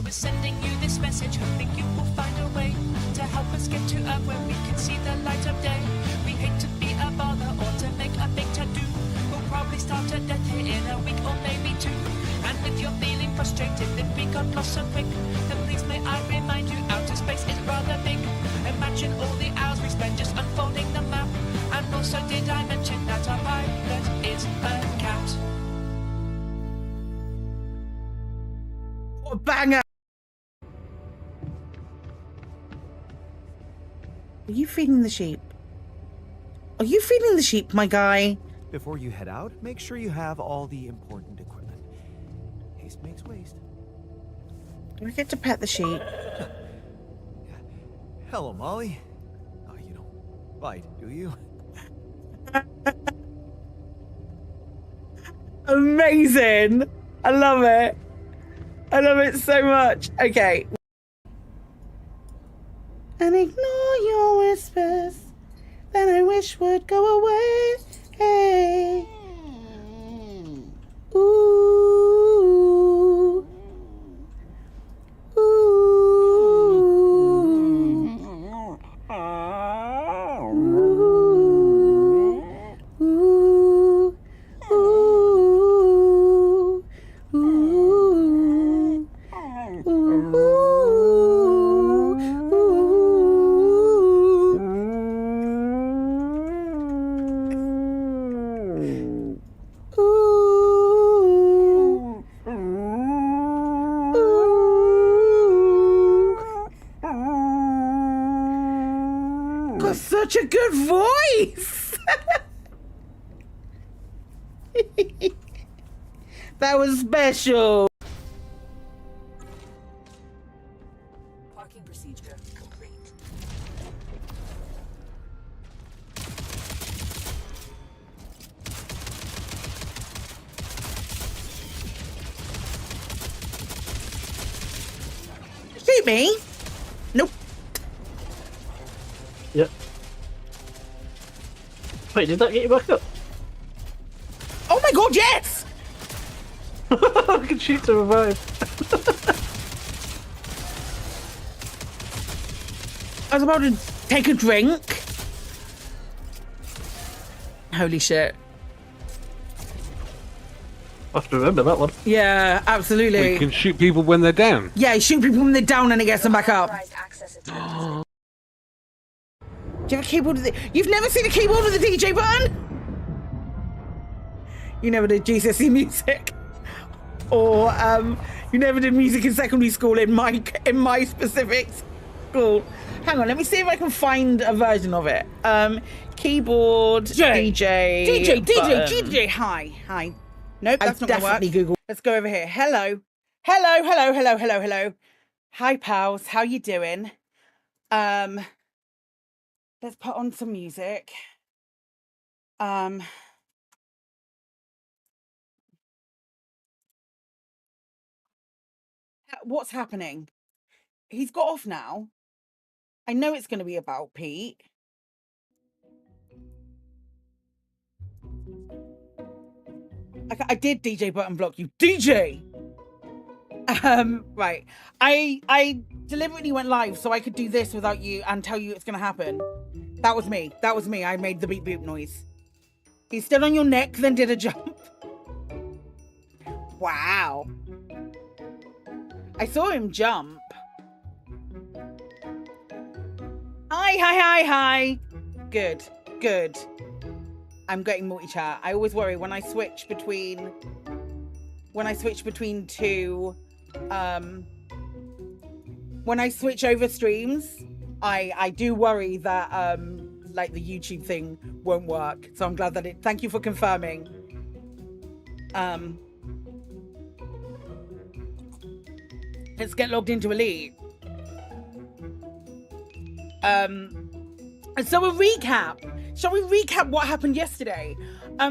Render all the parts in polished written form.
we're sending you this message, hoping you will find a way to help us get to Earth where we can see the light of day. We hate to be a bother or to make a big to-do. We'll probably start a death here in a week or maybe two. And if you're feeling frustrated that we got lost so quick, then please may I remind you, outer space is rather big. Imagine all the hours we spend just unfolding the map. And also did I mention that our pilot is a cat? What a banger! Are you feeding the sheep? Are you feeding the sheep, my guy? Before you head out, make sure you have all the important equipment. Haste makes waste. Do I get to pet the sheep? Hello, Molly. Oh, you don't bite, do you? Amazing! I love it. I love it so much. Okay. And ignore your whispers that I wish would go away. Hey. Ooh. Ooh. Ooh. Ooh. Ooh. Got such a good voice. That was special. Parking procedure complete. Shoot me? Nope. Yep. Wait, did that get you back up? Oh my god, yes! I can shoot to revive. I was about to take a drink. Holy shit. I have to remember that one. Yeah, absolutely. You can shoot people when they're down. Yeah, you shoot people when they're down and it gets them back up. Do you have a keyboard with the... You've never seen a keyboard with a DJ button? You never did GCSE music. Or you never did music in secondary school in my specific school. Hang on, let me see if I can find a version of it. Keyboard, DJ, hi. Nope, that's not gonna work. Google. Let's go over here. Hello. Hi, pals. How you doing? Let's put on some music. What's happening? He's got off now. I know it's going to be about Pete. I did DJ button block you. DJ! Right. I deliberately went live so I could do this without you and tell you it's going to happen. That was me. I made the beep boop noise. He stood on your neck, then did a jump. Wow. I saw him jump. Hi. Good. I'm getting multi-chat. I always worry when I switch between two, when I switch over streams, I do worry that like the YouTube thing won't work. So I'm glad that thank you for confirming. Let's get logged into Elite. So a recap. Shall we recap what happened yesterday?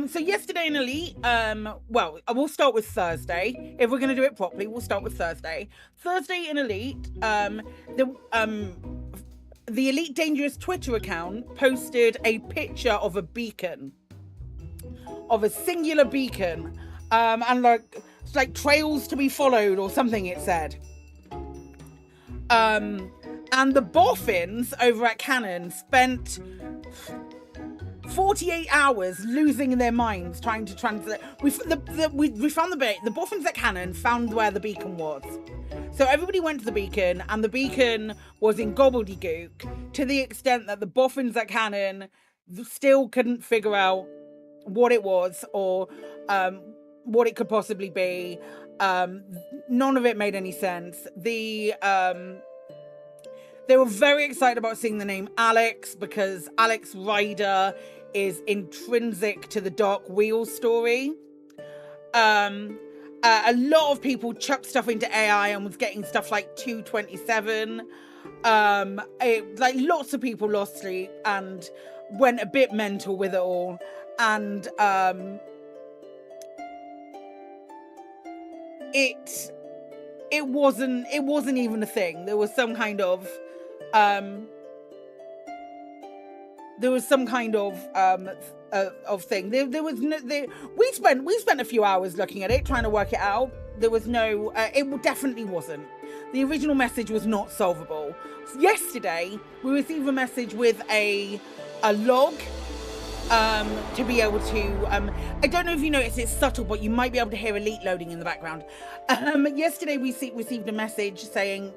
So yesterday in Elite, well, we'll start with Thursday. If we're going to do it properly, we'll start with Thursday. Thursday in Elite, the Elite Dangerous Twitter account posted a picture of a beacon, of a singular beacon, and like trails to be followed or something, it said. And the boffins over at Cannon spent 48 hours losing their minds trying to translate. We found the boffins at Cannon found where the beacon was. So everybody went to the beacon, and the beacon was in gobbledygook to the extent that the boffins at Cannon still couldn't figure out what it was or what it could possibly be. None of it made any sense. They were very excited about seeing the name Alex because Alex Ryder is intrinsic to the Dark Wheel story. A lot of people chucked stuff into AI and was getting stuff like 227. Like lots of people lost sleep and went a bit mental with it all. And it wasn't even a thing. There was some kind of thing. We spent a few hours looking at it, trying to work it out. There was no, it definitely wasn't. The original message was not solvable. Yesterday, we received a message with a log to be able to, I don't know if you noticed, it's subtle, but you might be able to hear Elite loading in the background. Yesterday, we received a message saying,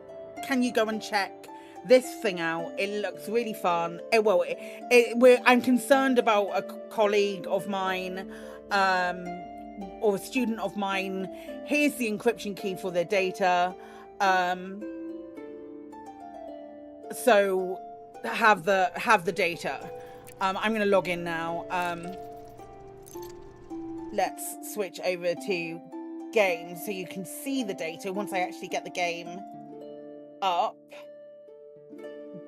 can you go and check this thing out? It looks really fun. I'm concerned about a colleague of mine or a student of mine. Here's the encryption key for their data. So have the data. I'm going to log in now. Let's switch over to games so you can see the data once I actually get the game up.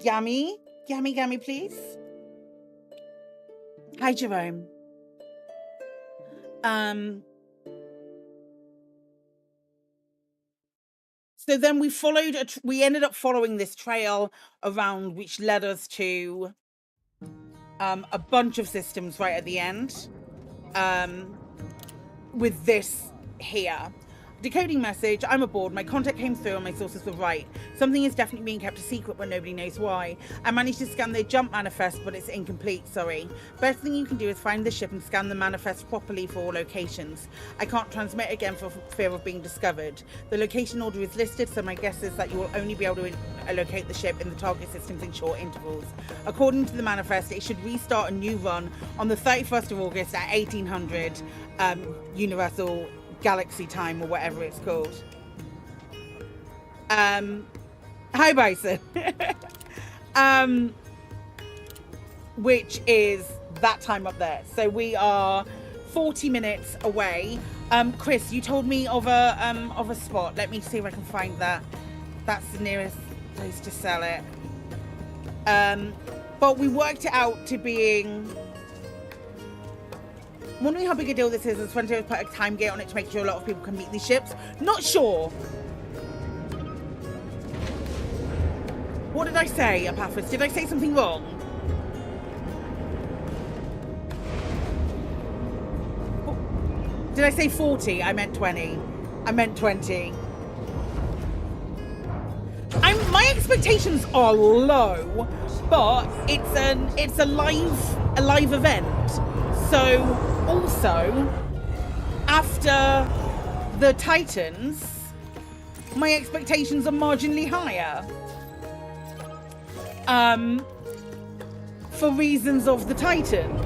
Gammy, please. Hi, Jerome. So then we ended up following this trail around, which led us to a bunch of systems right at the end. With this here. Decoding message, I'm aboard, my contact came through and my sources were right. Something is definitely being kept a secret but nobody knows why. I managed to scan their jump manifest but it's incomplete, sorry. Best thing you can do is find the ship and scan the manifest properly for all locations. I can't transmit again for fear of being discovered. The location order is listed, so my guess is that you will only be able to locate the ship in the target systems in short intervals. According to the manifest, it should restart a new run on the 31st of August at 1800 Universal Galaxy time or whatever it's called. Hi Bison. Which is that time up there. So we are 40 minutes away. Chris, you told me of a spot. Let me see if I can find that. That's the nearest place to sell it. But we worked it out to being, wondering how big a deal this is. As Frontier put a time gate on it to make sure a lot of people can meet these ships. Not sure. What did I say, Apaphis? Did I say something wrong? Did I say 40? I meant 20. I meant 20. My expectations are low, but it's a live event. So also, after the Titans, my expectations are marginally higher. For reasons of the Titans.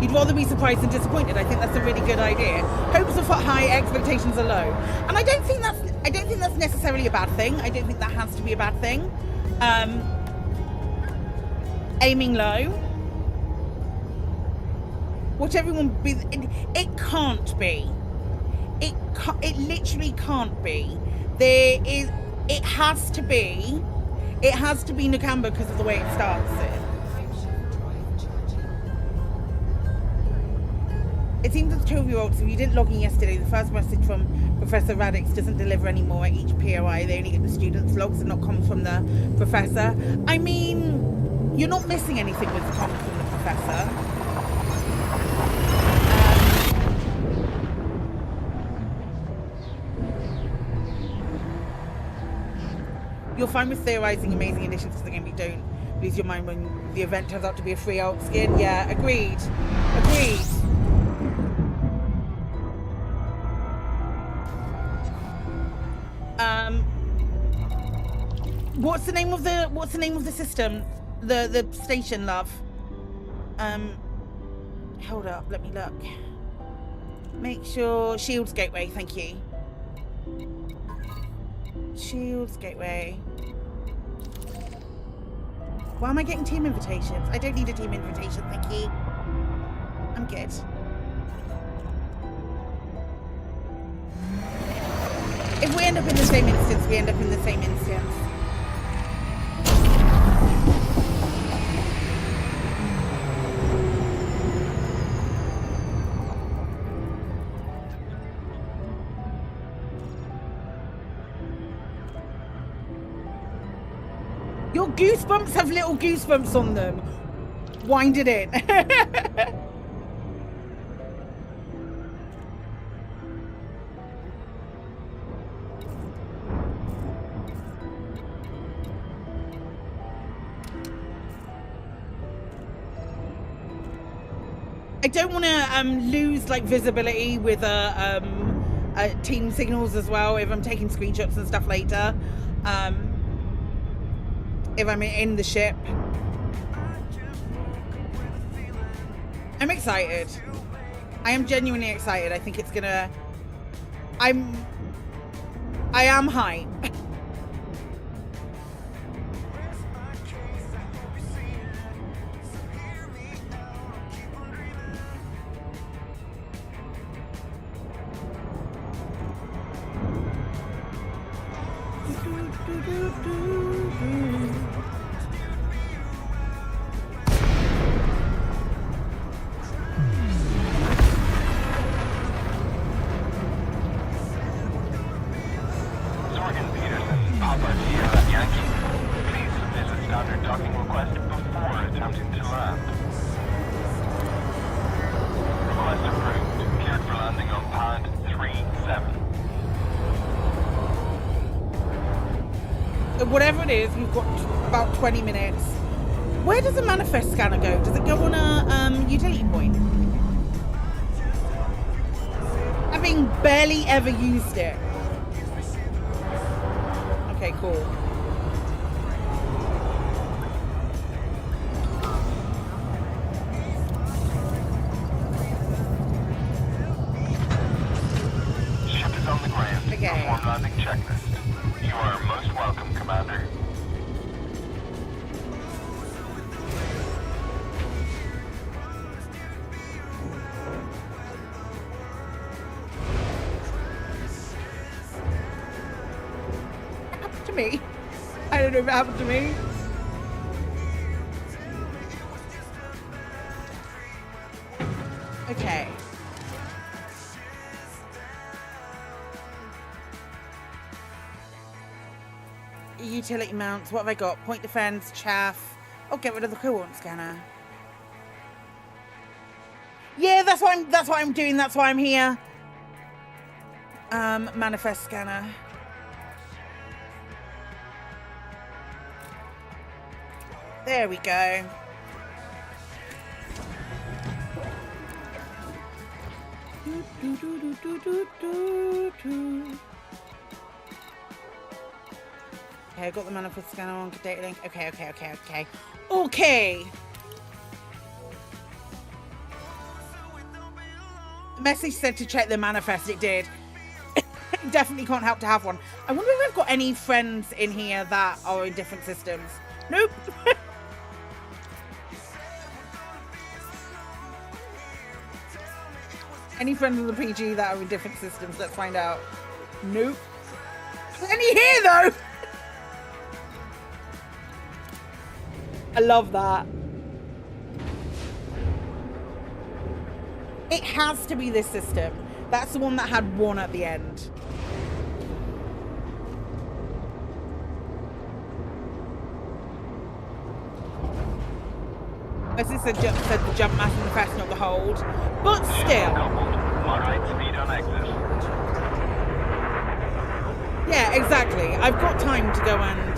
You'd rather be surprised than disappointed. I think that's a really good idea. Hopes are high, expectations are low. And I don't think that's necessarily a bad thing. I don't think that has to be a bad thing. Aiming low. Watch everyone be. It can't be. It literally can't be. It has to be Nakamba because of the way it starts it. It seems that 12-year-olds, if you didn't log in yesterday, the first message from Professor Radix doesn't deliver anymore at each POI. They only get the students' logs and not comms from the professor. I mean, you're not missing anything with comms from the professor. You're fine with theorizing amazing additions to the game, but you don't lose your mind when the event turns out to be a free alt skin. Yeah, agreed. Agreed. What's the name of the system? The station, love. Hold up, let me look. Make sure Shields Gateway, thank you. Shields Gateway. Why am I getting team invitations? I don't need a team invitation, thank you. I'm good. If we end up in the same instance, we end up in the same instance. Your goosebumps have little goosebumps on them. Wind it in. I don't want to lose like visibility with team signals as well if I'm taking screenshots and stuff later. If I'm in the ship. I'm excited. I am genuinely excited. I think it's gonna... I am hyped. Whatever it is, we've got about 20 minutes. Where does the manifest scanner go? Does it go on a utility point? Having barely ever used it. Okay, cool. Ship is on the ground. Okay. Perform landing checklist. You are most welcome, Commander. What happened to me? I don't know if it happened to me. Okay. Utility mounts. What have I got? Point defense, chaff. Oh, get rid of the coolant scanner. Yeah, that's what I'm doing. That's why I'm here. Manifest scanner. There we go. Okay, I got the manifest scanner on data link. Okay. Okay. The message said to check the manifest. It did. Definitely can't help to have one. I wonder if I've got any friends in here that are in different systems. Nope. Any friends of the PG that are in different systems? Let's find out. Nope. Any here though? I love that. It has to be this system. That's the one that had one at the end. As I said the jump mass and the fast, not the hold. But still. Moderate speed on exit. Yeah, exactly. I've got time to go and...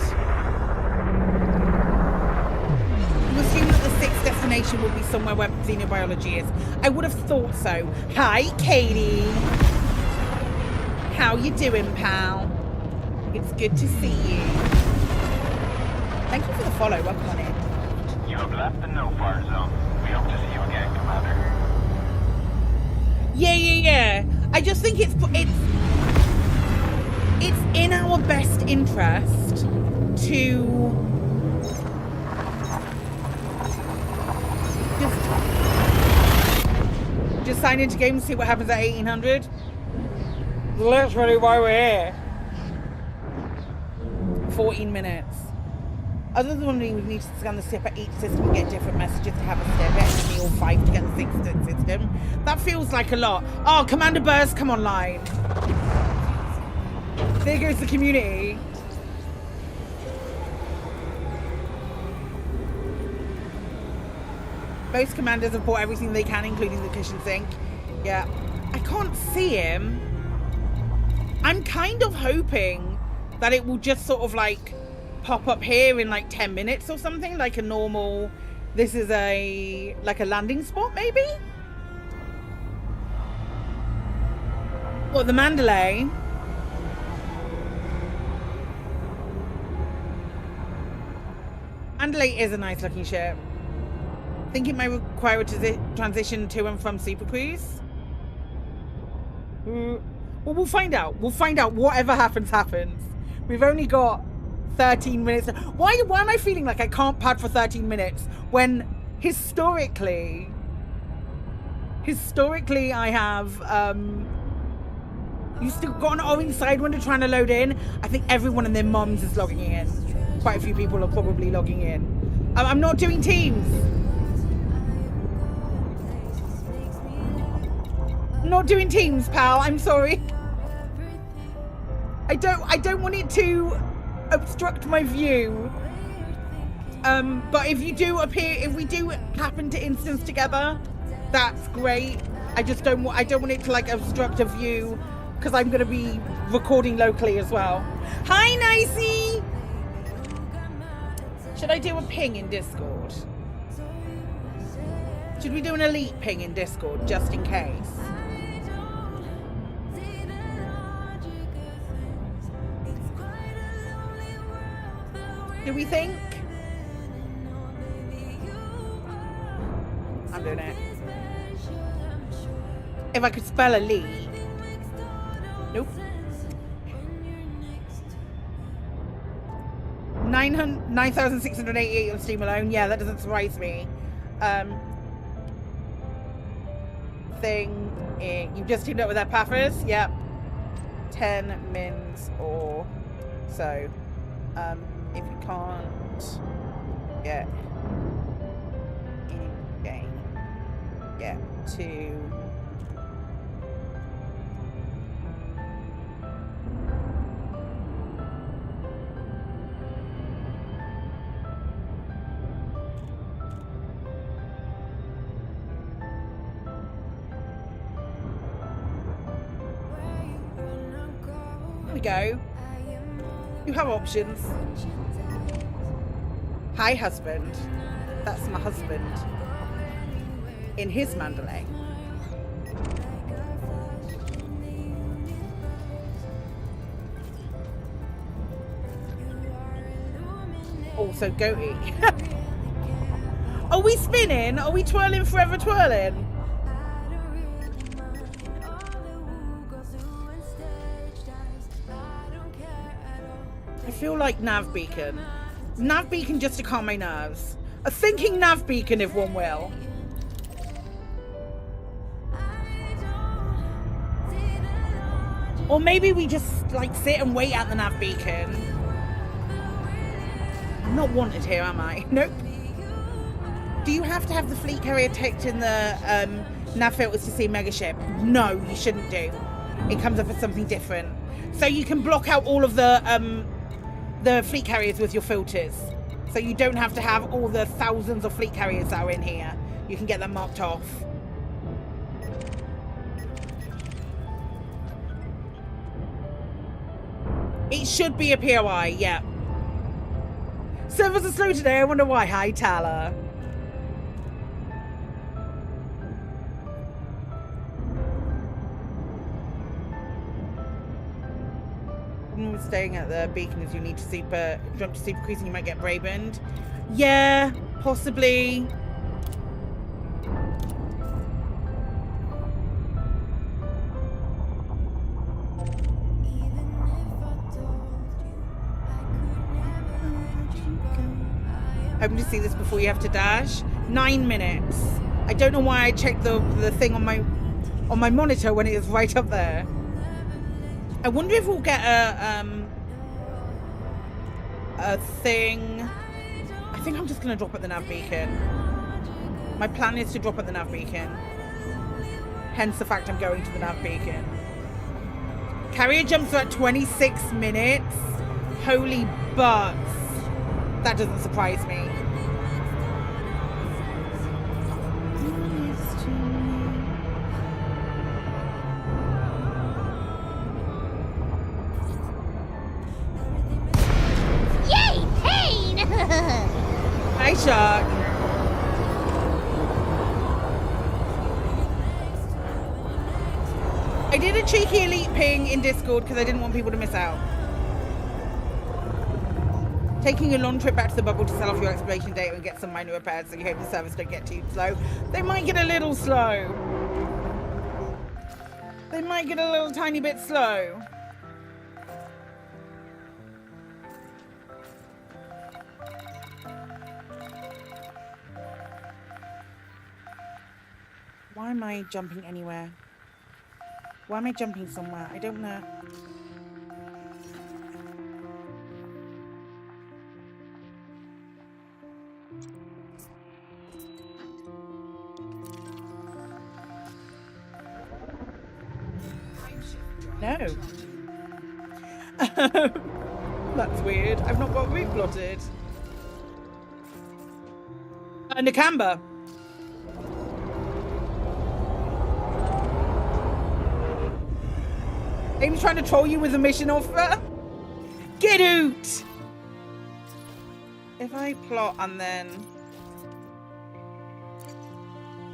You assume that the sixth destination will be somewhere where xenobiology is. I would have thought so. Hi, Katie. How you doing, pal? It's good to see you. Thank you for the follow. Welcome on in. You have left the no-fire zone. We hope to see you again, Commander. Yeah. I just think it's in our best interest to just sign into games, see what happens at 1800. Literally why we're here. 14 minutes. Other than we would need to scan the ship at each system and get different messages to have a step it, and then all 5 to get the sixth system. That feels like a lot. Oh, Commander Burr's come online. There goes the community. Most commanders have bought everything they can, including the kitchen sink. Yeah. I can't see him. I'm kind of hoping that it will just sort of like pop up here in like 10 minutes or something, like a normal, this is like a landing spot maybe? What, the Mandalay? Mandalay is a nice looking ship. I think it may require a transition to and from Super Cruise. Well, we'll find out. We'll find out. Whatever happens, happens. We've only got 13 minutes. Why am I feeling like I can't pad for 13 minutes when historically I have you still got an orange side window trying to load in. I think everyone and their mums is logging in. Quite a few people are probably logging in. I'm not doing teams. Not doing teams, pal. I'm sorry. I don't want it to obstruct my view. But if you do appear, if we do happen to instance together, that's great. I don't want it to like obstruct a view because I'm going to be recording locally as well. Hi, Nicey. Should I do a ping in Discord? Should we do an elite ping in Discord just in case? Do we think? I'm doing it. If I could spell elite. Nope. 9,688 on Steam alone. Yeah, that doesn't surprise me. You've just teamed up with their pathers. Yep. 10 mins or so. If you can't get in game, get to there we go. You have options. Hi, husband. That's my husband. In his Mandalay. Also, goatee. Are we spinning? Are we twirling forever twirling? I feel like nav beacon. Nav beacon just to calm my nerves. A thinking nav beacon, if one will. Or maybe we just like sit and wait at the nav beacon. I'm not wanted here, am I? Nope. Do you have to have the fleet carrier ticked in the nav filters to see megaship? No, you shouldn't do. It comes up as something different. So you can block out all of the fleet carriers with your filters. So you don't have to have all the thousands of fleet carriers that are in here. You can get them marked off. It should be a POI, yeah. Servers are slow today, I wonder why. Hi, Tala. Problem with staying at the beacon is you need to jump to super cruise and you might get Brabened. Yeah, possibly. Hoping to see this before you have to dash. 9 minutes. I don't know why I checked the thing on my monitor when it is right up there. I wonder if we'll get a thing. I think I'm just gonna drop at the nav beacon. My plan is to drop at the nav beacon. Hence the fact I'm going to the nav beacon. Carrier jumps are at 26 minutes. Holy butts. That doesn't surprise me. Yay, pain! Hi, Shark. I did a cheeky elite ping in Discord because I didn't want people to miss out. Taking a long trip back to the bubble to sell off your exploration data and get some minor repairs so you hope the servers don't get too slow. They might get a little slow. They might get a little tiny bit slow. Why am I jumping anywhere? Why am I jumping somewhere? I don't know. No. That's weird. I've not got route plotted. Nakamba. Aim's trying to troll you with a mission offer. Get out! If I plot and then...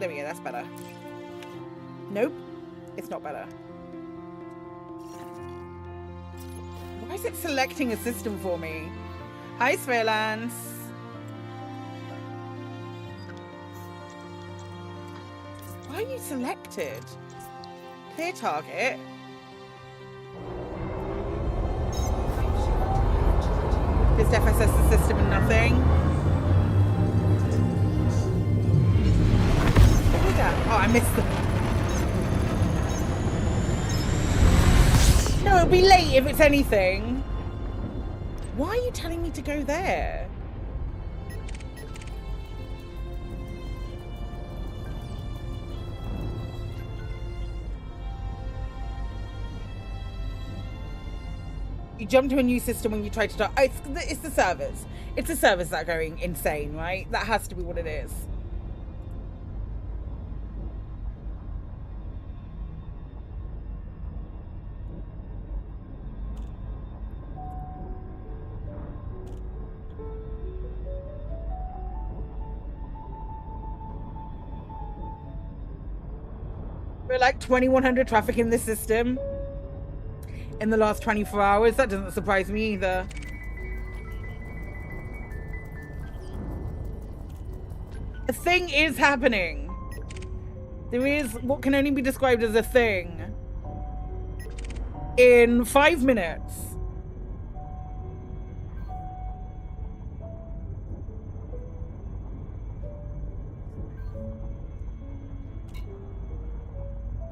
There we go, that's better. Nope, it's not better. Why is it selecting a system for me? Hi, Sverlance. Why are you selected? Clear target. Just FSS the system and nothing. What was that? Oh, I missed them. No, it'll be late if it's anything. Why are you telling me to go there? You jump to a new system when you try to start. Oh, it's the servers. It's the servers that are going insane, right? That has to be what it is. We're like 2100 traffic in this system in the last 24 hours. That doesn't surprise me either. A thing is happening. There is what can only be described as a thing in 5 minutes.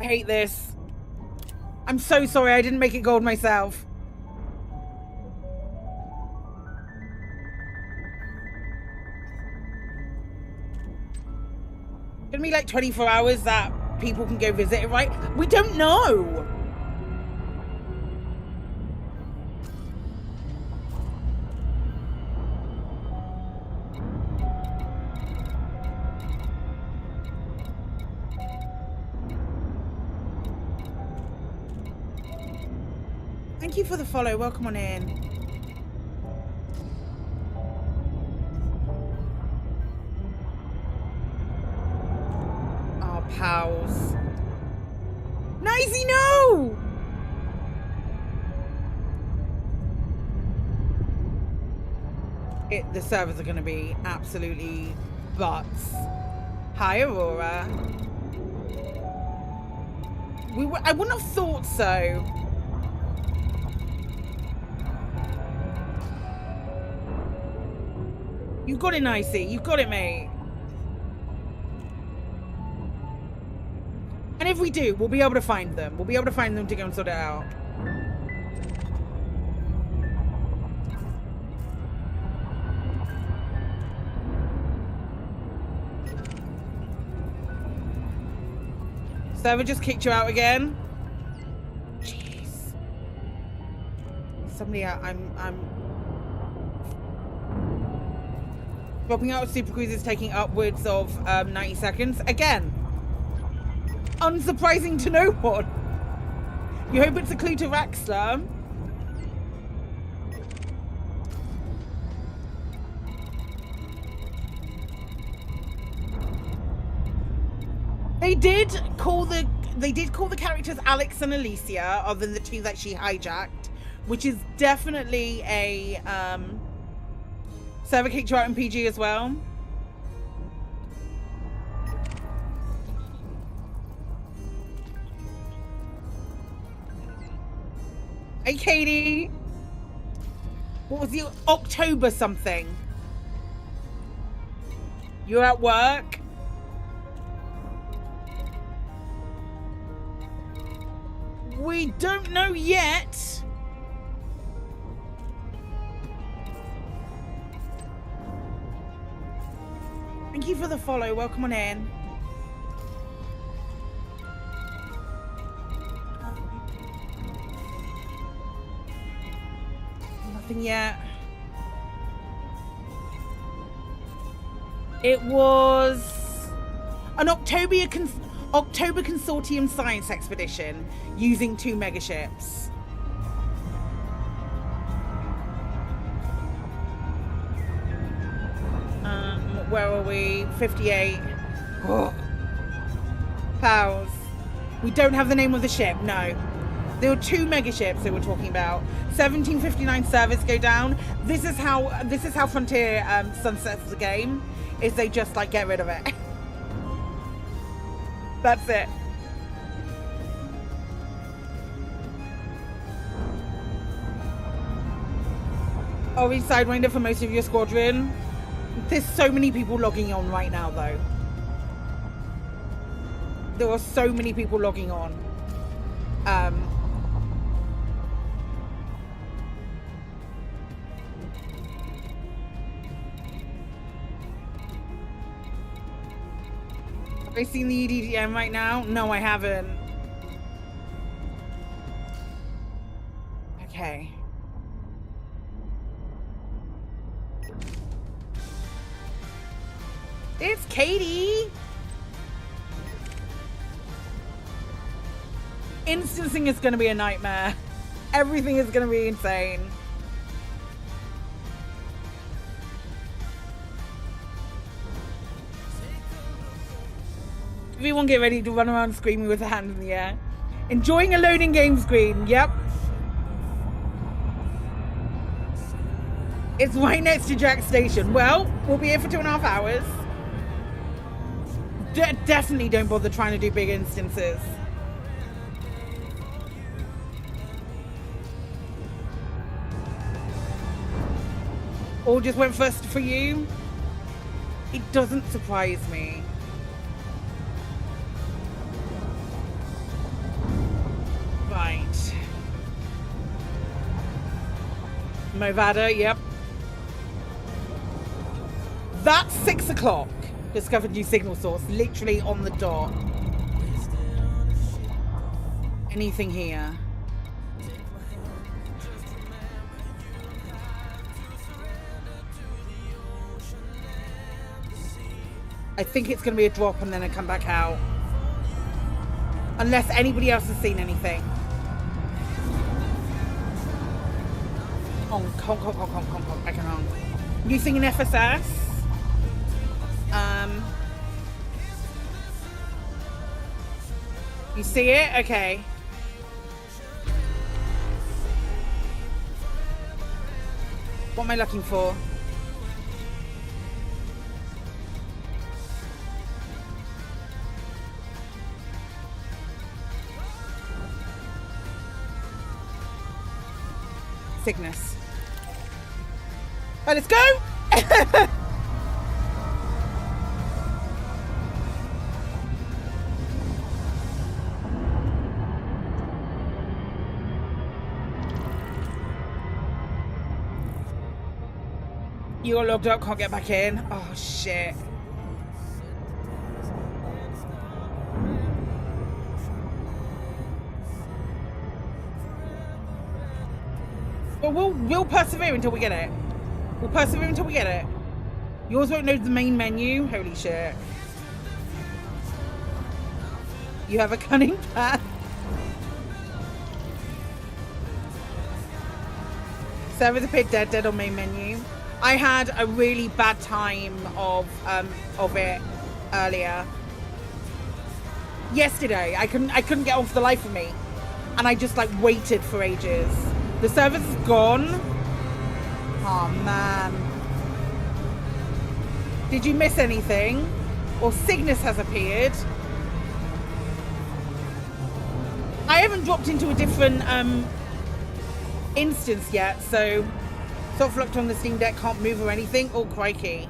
I hate this. I'm so sorry I didn't make it gold myself. It's gonna be like 24 hours that people can go visit it, right? We don't know. Thank you for the follow. Welcome on in. Our pals. Nicey, no! The servers are going to be absolutely butts. Hi, Aurora. I wouldn't have thought so. You got it, Nicey. You got it, mate. And if we do, we'll be able to find them. We'll be able to find them to go and sort it out. Server just kicked you out again. Jeez. Somebody out. I'm dropping out of Super Cruise is taking upwards of 90 seconds. Again. Unsurprising to no one. You hope it's a clue to Raxler. They did call the characters Alex and Alicia, other than the two that she hijacked, which is definitely a server kicked you out in PG as well. Hey Katie. What was the October something? You're at work? We don't know yet. Thank you for the follow. Welcome on in. Nothing yet. It was an October Consortium science expedition using 2 megaships. Where are we? 58. Oh. Pals. We don't have the name of the ship, no. There were 2 megaships that we're talking about. 1759 service go down. This is how Frontier sunsets the game. Is they just like get rid of it. That's it. Are we Sidewinder for most of your squadron? There's so many people logging on right now, though. There are so many people logging on. Have I seen the EDDM right now? No, I haven't. Okay. It's Katie! Instancing is going to be a nightmare. Everything is going to be insane. Everyone get ready to run around screaming with a hand in the air. Enjoying a loading game screen. Yep. It's right next to Jack's station. Well, we'll be here for 2.5 hours. Definitely don't bother trying to do big instances. All just went first for you. It doesn't surprise me. Right. Movada, yep. That's 6 o'clock. Discovered new signal source, literally on the dot. Anything here? I think it's going to be a drop and then I come back out. Unless anybody else has seen anything. Honk. I can honk. Using an FSS. You see it? Okay. What am I looking for? Sickness. Right, let's go! You're logged out, can't get back in. Oh, shit. But we'll persevere until we get it. We'll persevere until we get it. Yours won't load the main menu. Holy shit. You have a cunning plan. Servers appeared dead on main menu. I had a really bad time of it earlier. Yesterday, I couldn't get off the life of me, and I just like waited for ages. The server's gone. Oh man. Did you miss anything? Or Cygnus has appeared? I haven't dropped into a different instance yet, so soft locked on the Steam Deck, can't move or anything. Oh crikey.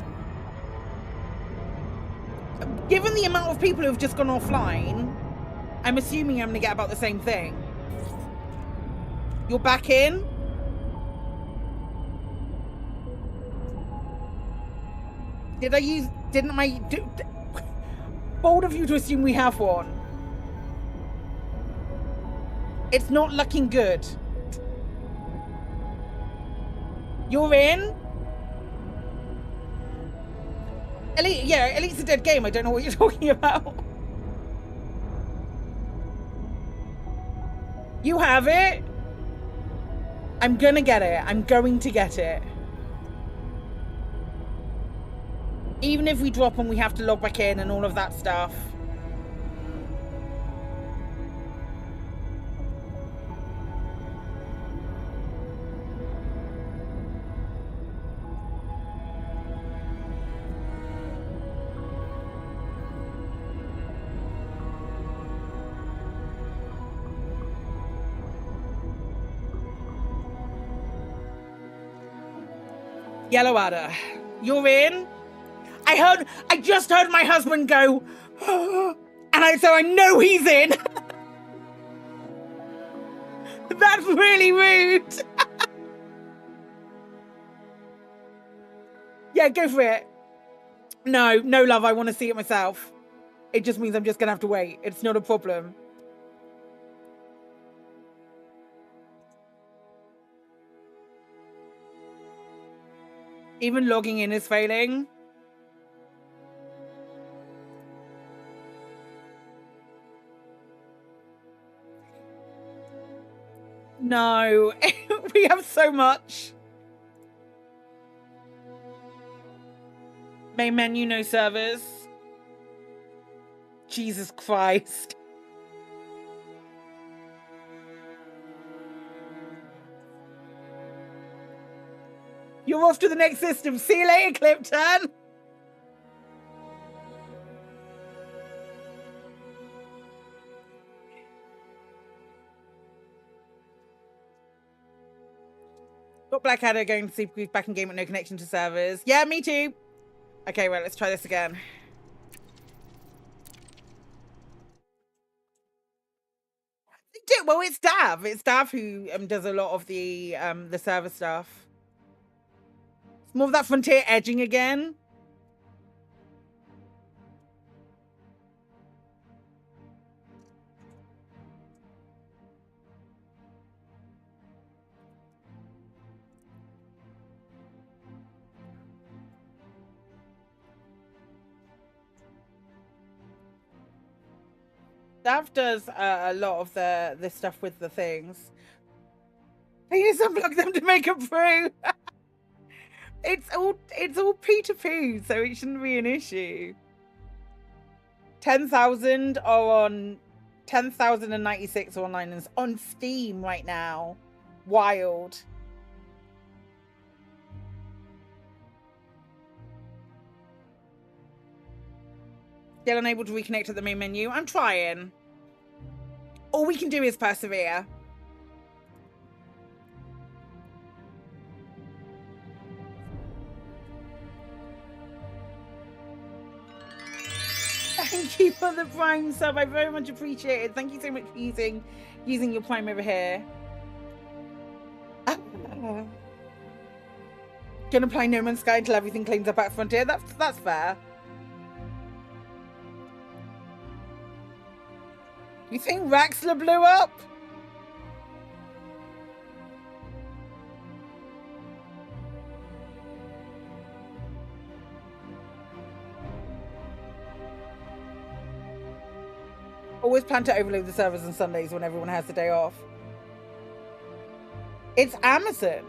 Given the amount of people who have just gone offline, I'm assuming I'm gonna get about the same thing. You're back in? Bold of you to assume we have one. It's not looking good. You're in? Elite, yeah, Elite's a dead game. I don't know what you're talking about. You have it? I'm gonna get it. I'm going to get it. Even if we drop and we have to log back in and all of that stuff. Yellow Adder, you're in? I just heard my husband go, and so I know he's in. That's really rude. Yeah, go for it. No, love, I want to see it myself. It just means I'm just gonna have to wait. It's not a problem. Even logging in is failing. No, we have so much. Main menu, no servers. Jesus Christ. You're off to the next system. See you later, Clipton. Got Blackadder going to see who's back in game with no connection to servers. Yeah, me too. Okay, right, let's try this again. Well, it's Dav. It's Dav who does a lot of the server stuff. It's more of that frontier edging again. Dav does a lot of the stuff with the things. They just unplug them to make a brew. It's all Peter Poo, so it shouldn't be an issue. 10,000 are on 10,096 online and on Steam right now. Wild. Still unable to reconnect at the main menu. I'm trying. All we can do is persevere. Thank you for the Prime sub. I very much appreciate it. Thank you so much for using your Prime over here. Gonna play No Man's Sky until everything cleans up at Frontier. That's fair. You think Raxler blew up? Always plan to overload the servers on Sundays when everyone has the day off. It's Amazon.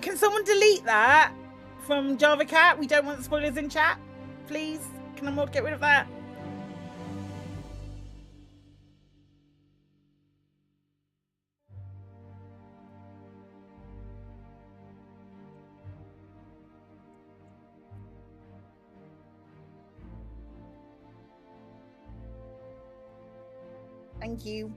Can someone delete that from Java Cat? We don't want the spoilers in chat. Please, can I get rid of that? Thank you.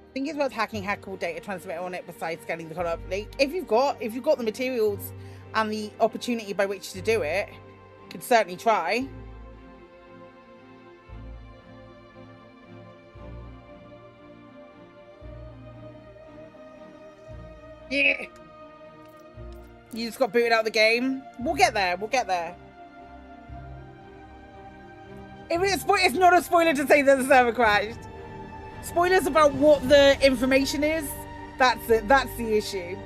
I think it's worth hacking hackable data transmitter on it besides scanning the color. Like, if you've got the materials and the opportunity by which to do it, could certainly try. Yeah. You just got booted out of the game. We'll get there. We'll get there. If it's not a spoiler to say that the server crashed. Spoilers about what the information is. That's it. That's the issue.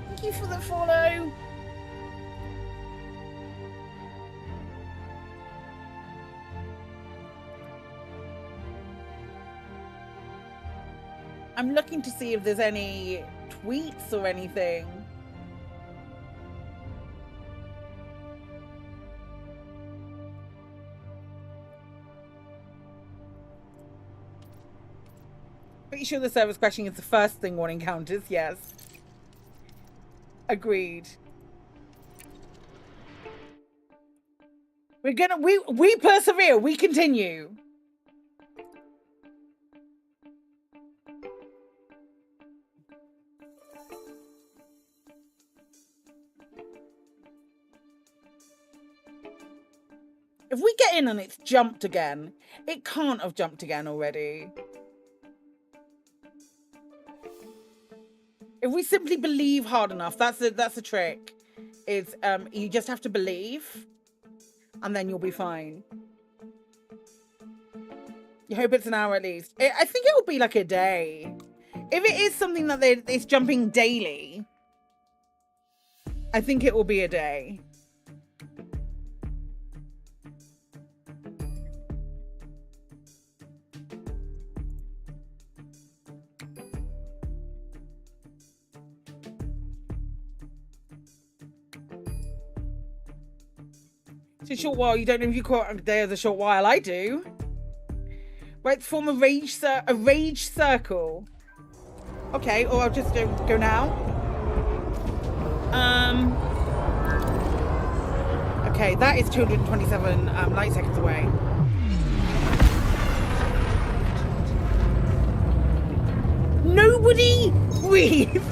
Thank you for the follow. I'm looking to see if there's any tweets or anything. Pretty sure the server's crashing is the first thing one encounters, yes. Agreed. We persevere, we continue. If we get in and it's jumped again, it can't have jumped again already. If we simply believe hard enough, that's the trick. Is you just have to believe, and then you'll be fine. You hope it's an hour at least. I think it will be like a day. If it is something that it's jumping daily, I think it will be a day. A short while. You don't know if you call it a day as a short while. I do. Right, form a rage circle. Okay, or I'll just go now. Okay, that is 227 light seconds away. Nobody breathe.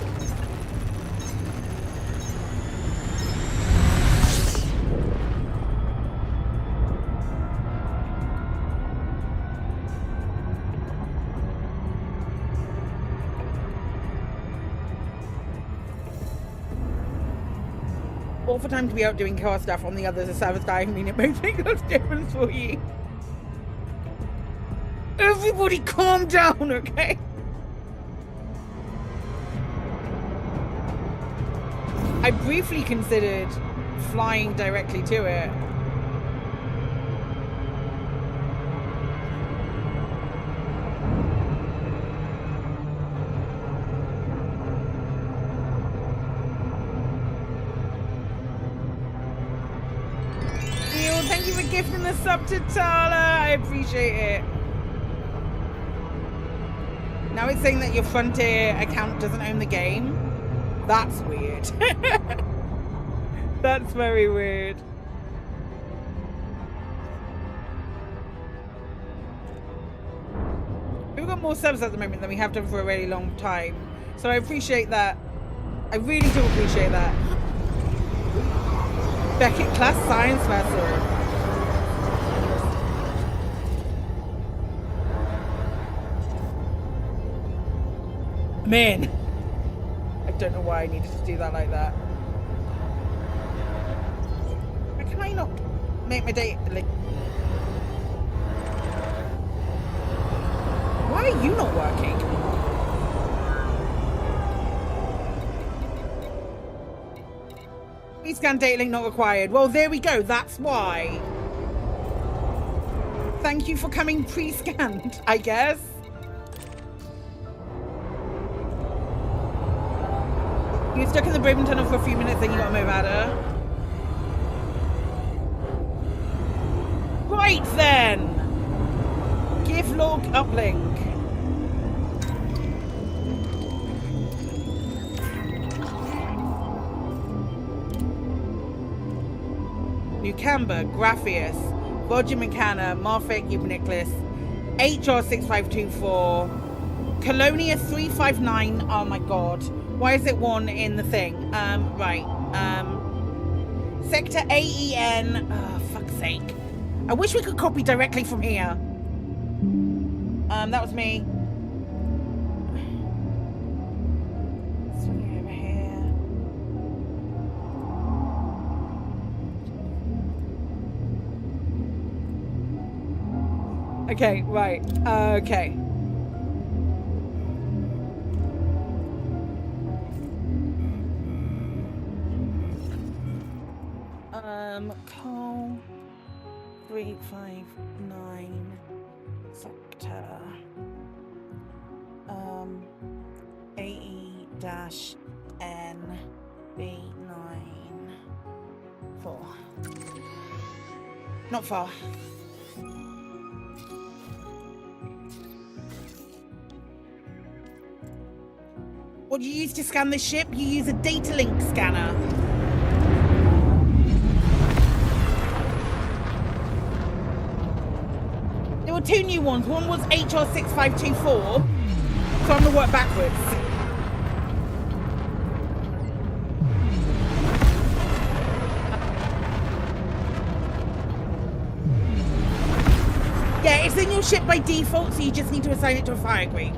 For time to be out doing car stuff on the others are service dying. I mean, it won't make a difference for you. Everybody calm down, okay? I briefly considered flying directly to it. Neil, thank you for gifting the sub to Tala. I appreciate it. Now it's saying that your Frontier account doesn't own the game. That's weird. That's very weird. We've got more subs at the moment than we have done for a really long time. So I appreciate that. I really do appreciate that. Beckett class science vessel. Man. I don't know why I needed to do that like that. Why can I not make my day like... Why are you not working? Please scan data link not required. Well, there we go. That's why. Thank you for coming pre-scanned, I guess. You were stuck in the Braven tunnel for a few minutes, then you got a move at her. Right then. Give log uplink. New Camber, Graphius, Roger McCanna, Marfik, Ubniclis, HR6524, Colonia 359. Oh my god. Why is it one in the thing? Right. Sector AEN. Oh, fuck's sake. I wish we could copy directly from here. That was me. Swing over here. Okay, right. Okay. Call 359 sector AE-NB94. Not far. What do you use to scan the ship? You use a data link scanner. There were two new ones. One was HR6524, so I'm going to work backwards. Yeah, it's in your ship by default, so you just need to assign it to a fire group.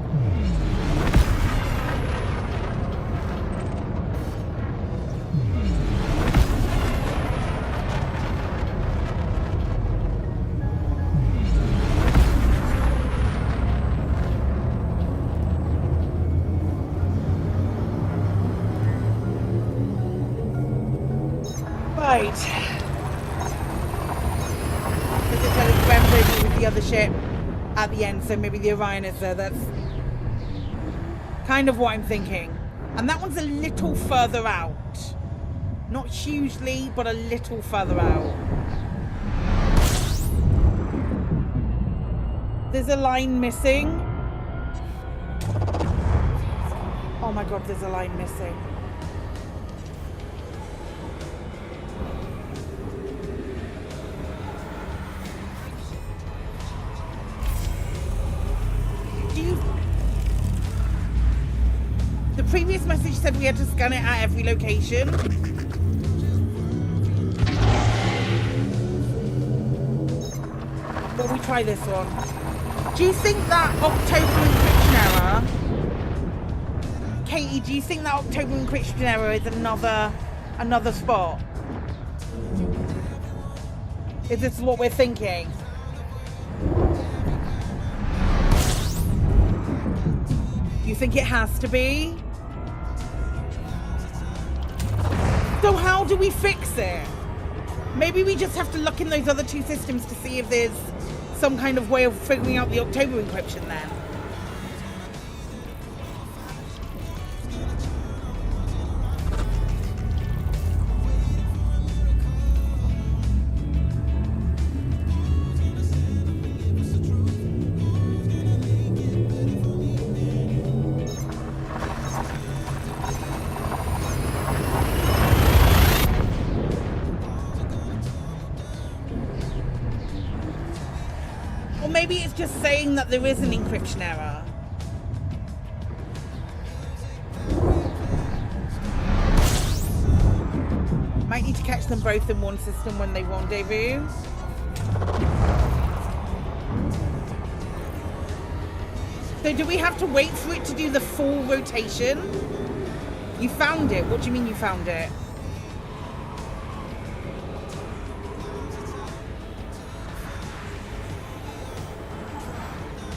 Right. Does it tell us when with the other ship at the end? So maybe the Orion is there. That's kind of what I'm thinking. And that one's a little further out. Not hugely, but a little further out. There's a line missing. Oh my god, there's a line missing. The previous message said we had to scan it at every location. But we try this one. Do you think that October encryption error, Katie, do you think that October encryption error is another spot? Is this what we're thinking? You think it has to be? do we fix it? Maybe we just have to look in those other two systems to see if there's some kind of way of figuring out the October encryption then. Maybe it's just saying that there is an encryption error. Might need to catch them both in one system when they rendezvous. So do we have to wait for it to do the full rotation? You found it. What do you mean you found it?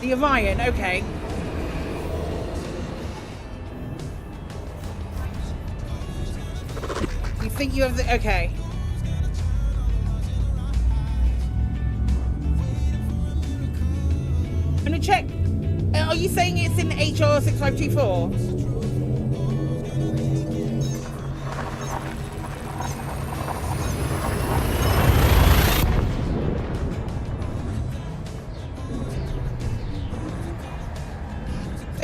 The Orion, okay. You think you have the... Okay. I'm gonna check. Are you saying it's in HR 6524?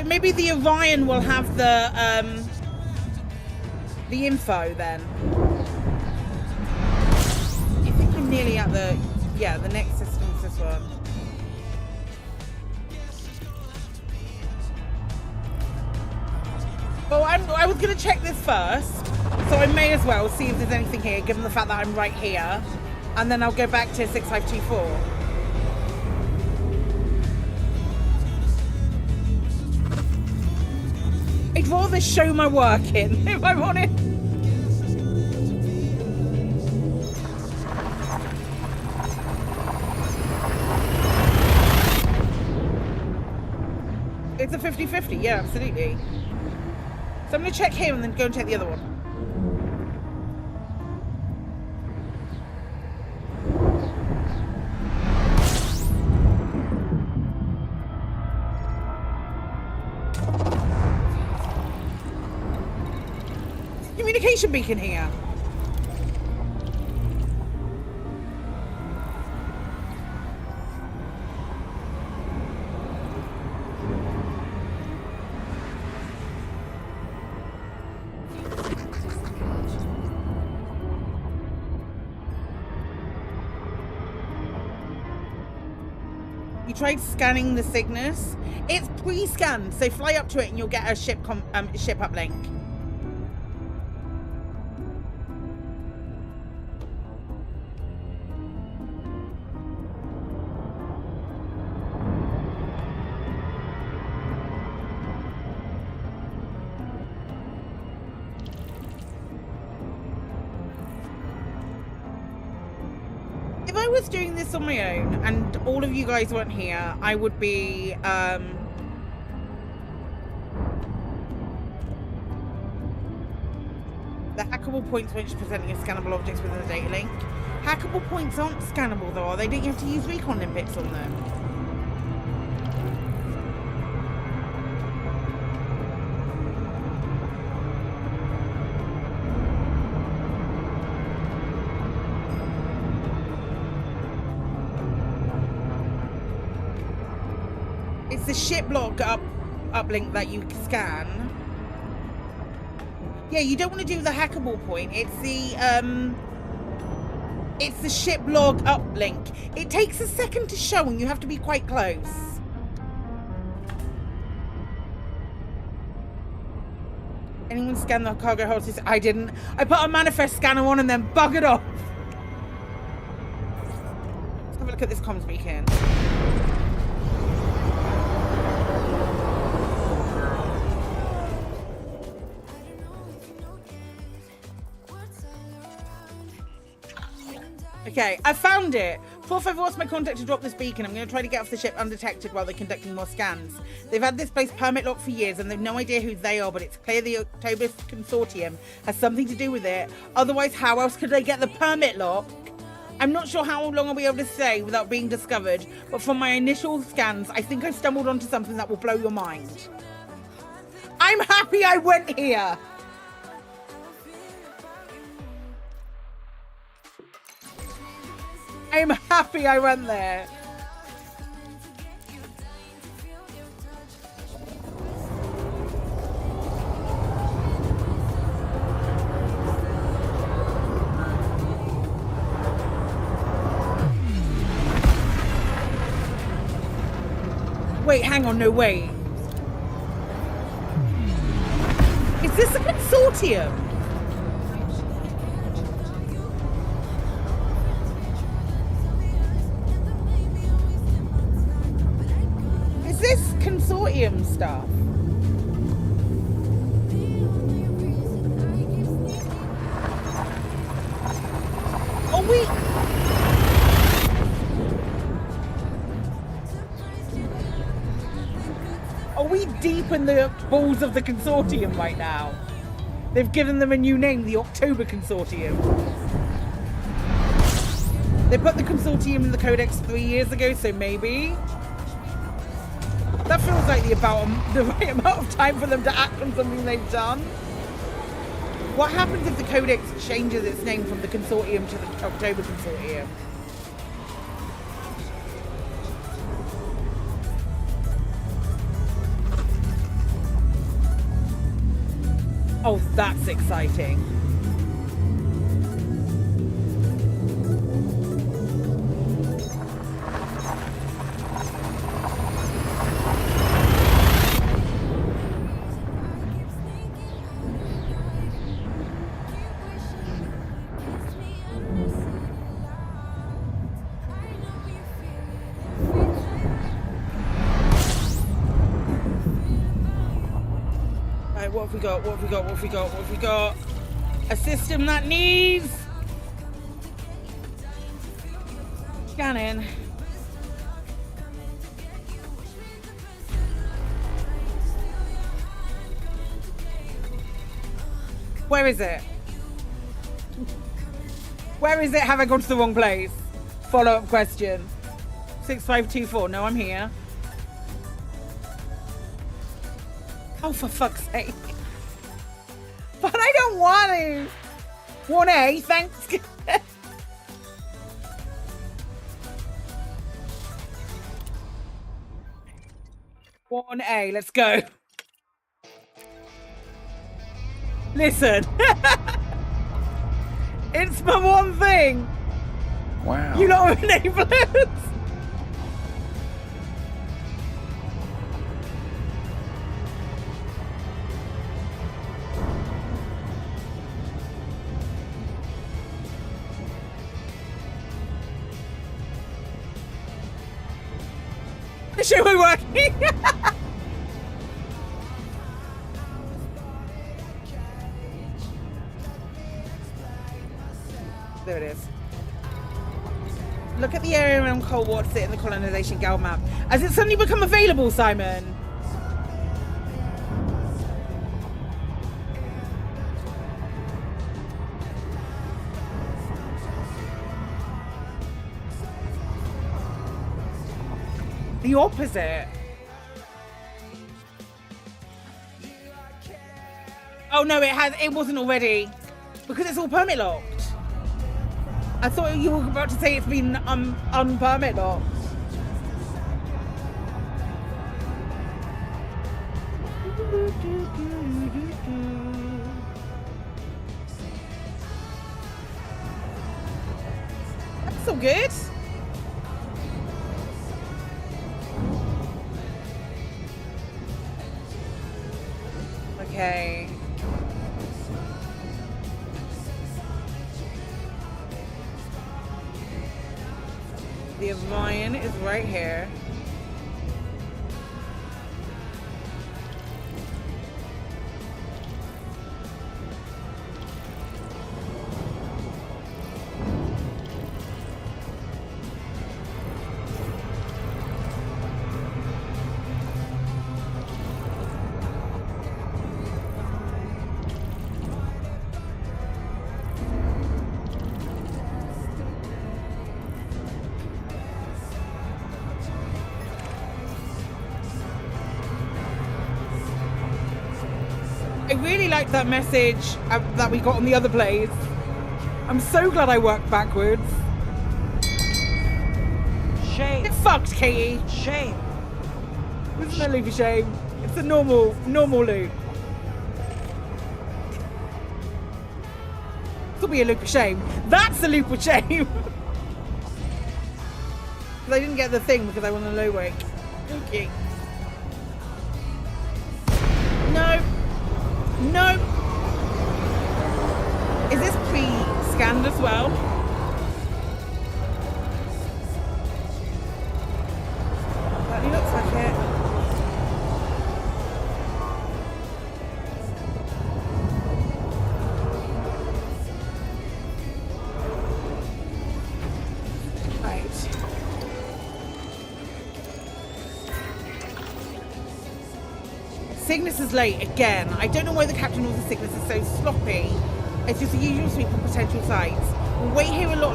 Maybe the Orion will have the info then. I think I'm nearly at the... Yeah, the next system's this one. Well, I was going to check this first, so I may as well see if there's anything here, given the fact that I'm right here. And then I'll go back to 6524. I'd rather show my work in, if I'm honest. It's a 50-50, yeah, absolutely. So I'm going to check here and then go and check the other one. Communication beacon here. You tried scanning the Cygnus. It's pre-scanned, so fly up to it and you'll get a ship uplink. If I was doing this on my own and all of you guys weren't here, I would be the hackable points when presenting a scannable objects within the data link. Hackable points aren't scannable though, are they? Don't you have to use recon limpets on them? It's the ship log uplink that you scan. Yeah, you don't want to do the hackable point. It's the ship log uplink. It takes a second to show and you have to be quite close. Anyone scan the cargo hold system? I didn't. I put a manifest scanner on and then buggered off. Let's have a look at this comms beacon. Okay, I found it. 454 asked my contact to drop this beacon. I'm going to try to get off the ship undetected while they're conducting more scans. They've had this place permit locked for years and they've no idea who they are, but it's clear the October Consortium has something to do with it. Otherwise, how else could they get the permit lock? I'm not sure how long I'll be able to stay without being discovered, but from my initial scans, I think I've stumbled onto something that will blow your mind. I'm happy I went here. I'm happy I went there. Wait, hang on, no, wait. Is this a consortium? Is this consortium stuff? Are we... Are we deep in the balls of the consortium right now? They've given them a new name, the October Consortium. They put the consortium in the Codex 3 years ago, so maybe. That feels like the right amount of time for them to act on something they've done. What happens if the Codex changes its name from the Consortium to the October Consortium? Oh, that's exciting. What have we got? What have we got? What have we got? What have we got? A system that needs scanning. Where is it? Where is it? Have I gone to the wrong place? Follow-up question. 6524. No, I'm here. Oh, for fuck's sake. But I don't want to. 1A, thanks. 1A, let's go. Listen. It's my one thing. Wow. You lot are enablers. Should we working? There it is. Look at the area around cold water sit in the colonization gal map. Has it suddenly become available, Simon? The opposite. Oh no, it wasn't already. Because it's all permit locked. I thought you were about to say it's been unpermit locked. That's so good. Okay. The Orion is right here. I really like that message that we got on the other plays. I'm so glad I worked backwards. Shame. Get fucked, Katie. Shame. This isn't a loop of shame. It's a normal loop. This will be a loop of shame. That's a loop of shame. Because I didn't get the thing because I want a low wake. Okay. No. No. Is this pre-scanned as well? Certainly looks like it. Cygnus is late again. I don't know why the captain of the Cygnus is so sloppy. It's just the usual sweep of potential sites. We'll wait here a little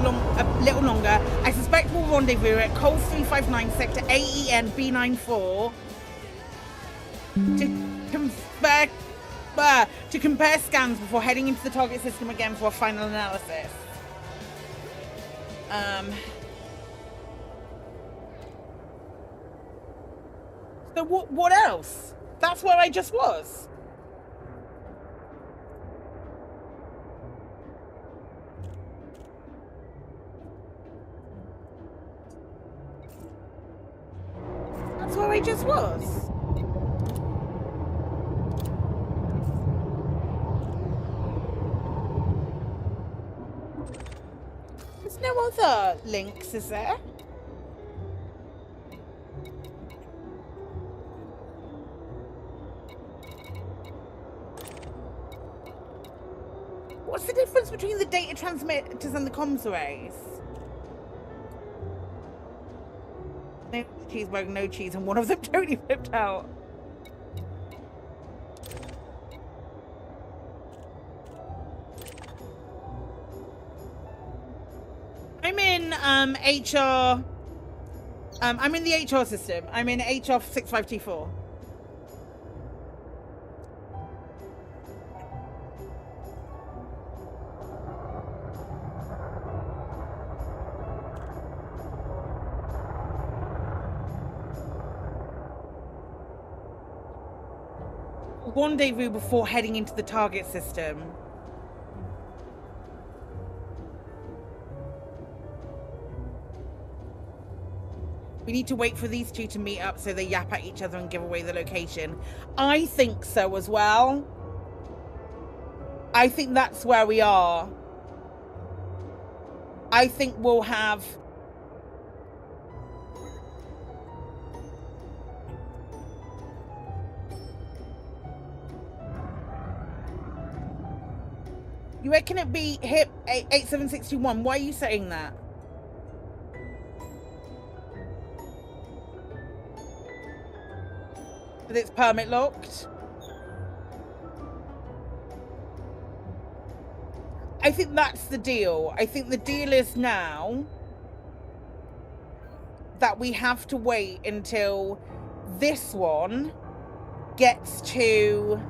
longer. I suspect we'll rendezvous at Col 359 Sector AEN B94 to compare scans before heading into the target system again for a final analysis. So what else? That's where I just was. That's where I just was. There's no other links, is there? What's the difference between the data transmitters and the comms arrays? No cheeseburger, no cheese, and one of them totally flipped out. I'm in HR. I'm in the HR system. I'm in HR 6524. Rendezvous before heading into the target system. We need to wait for these two to meet up so they yap at each other and give away the location. I think so as well. I think that's where we are. I think we'll have... You reckon it be HIP 87621? Why are you saying that? That it's permit locked? I think that's the deal. I think the deal is now that we have to wait until this one gets to...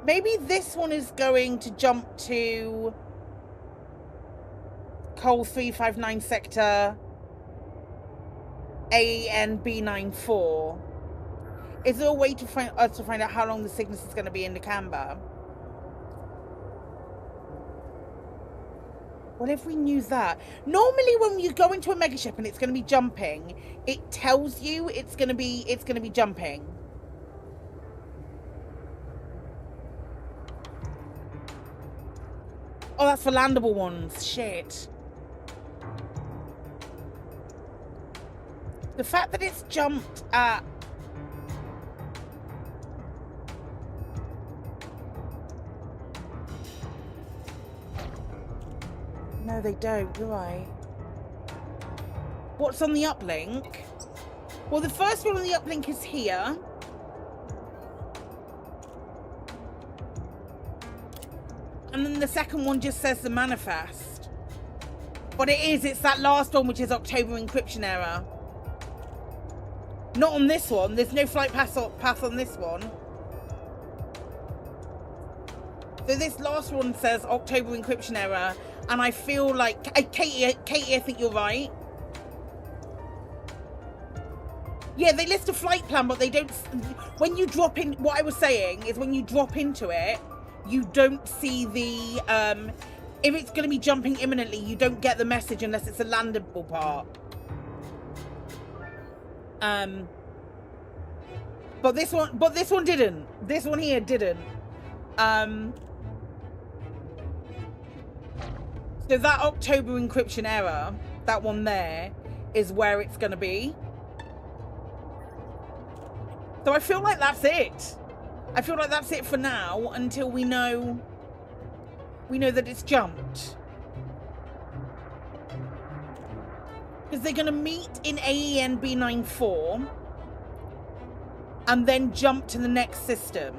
Maybe this one is going to jump to Col 359 Sector AEN B94. Is there a way to find out how long the Cygnus is going to be in the camber? Well, if we knew that. Normally when you go into a megaship and it's going to be jumping, it tells you it's going to be jumping. Oh, that's for landable ones. Shit. The fact that it's jumped at... No, they don't. You're right. What's on the uplink? Well, the first one on the uplink is here. And then the second one just says the manifest. But it's that last one, which is October encryption error. Not on this one. There's no flight path on this one. So this last one says October encryption error, and I feel like Katie, I think you're right. Yeah, they list a flight plan, but they don't. When you drop in, what I was saying is when you drop into it, you don't see the. If it's going to be jumping imminently, you don't get the message unless it's a landable part. But this one didn't. This one here didn't. So that October encryption error, that one there, is where it's going to be. So I feel like that's it. I feel like that's it for now until we know that it's jumped. Because they're going to meet in AEN B94 and then jump to the next system.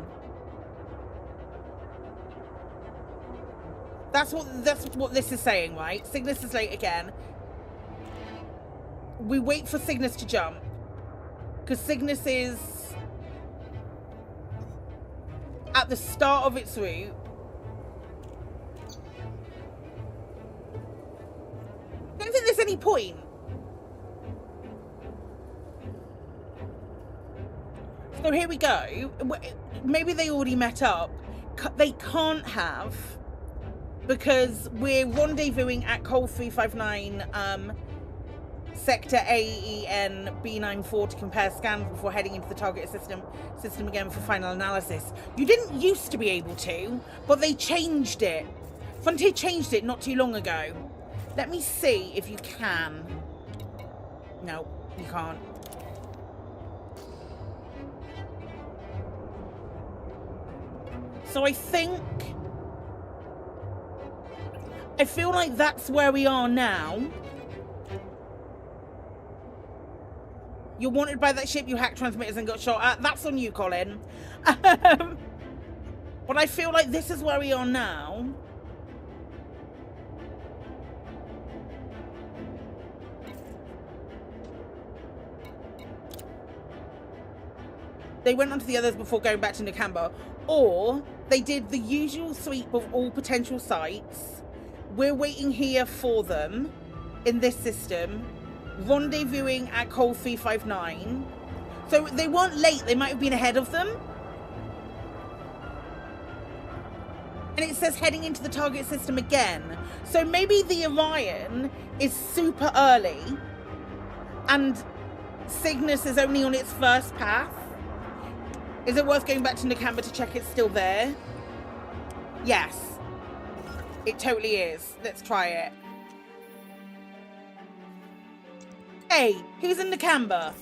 That's what this is saying, right? Cygnus is late again. We wait for Cygnus to jump. Because Cygnus is at the start of its route. I don't think there's any point. So here we go. Maybe they already met up. They can't have, because we're rendezvousing at Col 359 sector AEN B94 to compare scans before heading into the target system again for final analysis. You didn't used to be able to, but they changed it. Frontier changed it not too long ago. Let me see if you can. No, you can't. So I feel like that's where we are now. You're wanted by that ship, you hacked transmitters and got shot at. That's on you, Colin. But I feel like this is where we are now. They went on to the others before going back to Nakamba. Or they did the usual sweep of all potential sites. We're waiting here for them in this system. Rendezvousing at Col 359. So they weren't late. They might have been ahead of them. And it says heading into the target system again. So maybe the Orion is super early. And Cygnus is only on its first path. Is it worth going back to Nakamba to check it's still there? Yes. It totally is. Let's try it. Hey, who's in Nakamba?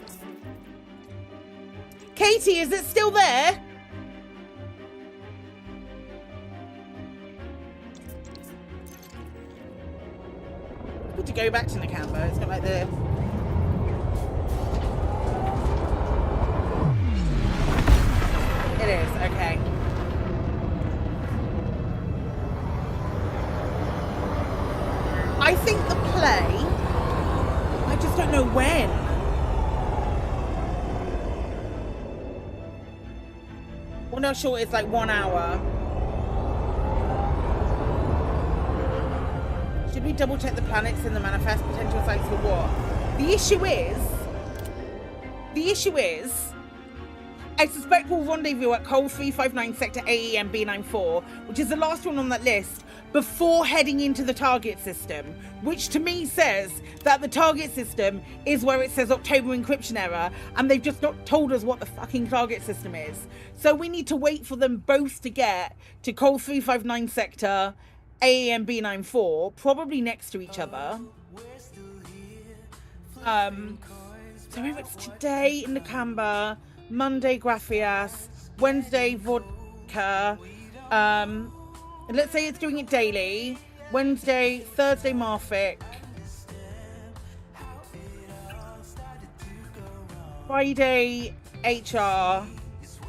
Katie, is it still there? Good to go back to Nakamba. It's got like the... It is, okay. I think the play, I just don't know when. Well, no, sure, it's like 1 hour. Should we double check the planets in the manifest potential sites for what? The issue is, I suspect we'll rendezvous at Col 359 sector AEM B94, which is the last one on that list, before heading into the target system, which to me says that the target system is where it says October encryption error, and they've just not told us what the fucking target system is. So we need to wait for them both to get to Col 359 sector AEM B94, probably next to each other. So if it's today in Nakamba, Monday Graphias, Wednesday Vodka, let's say it's doing it daily, Wednesday, Thursday Marfic, Friday HR,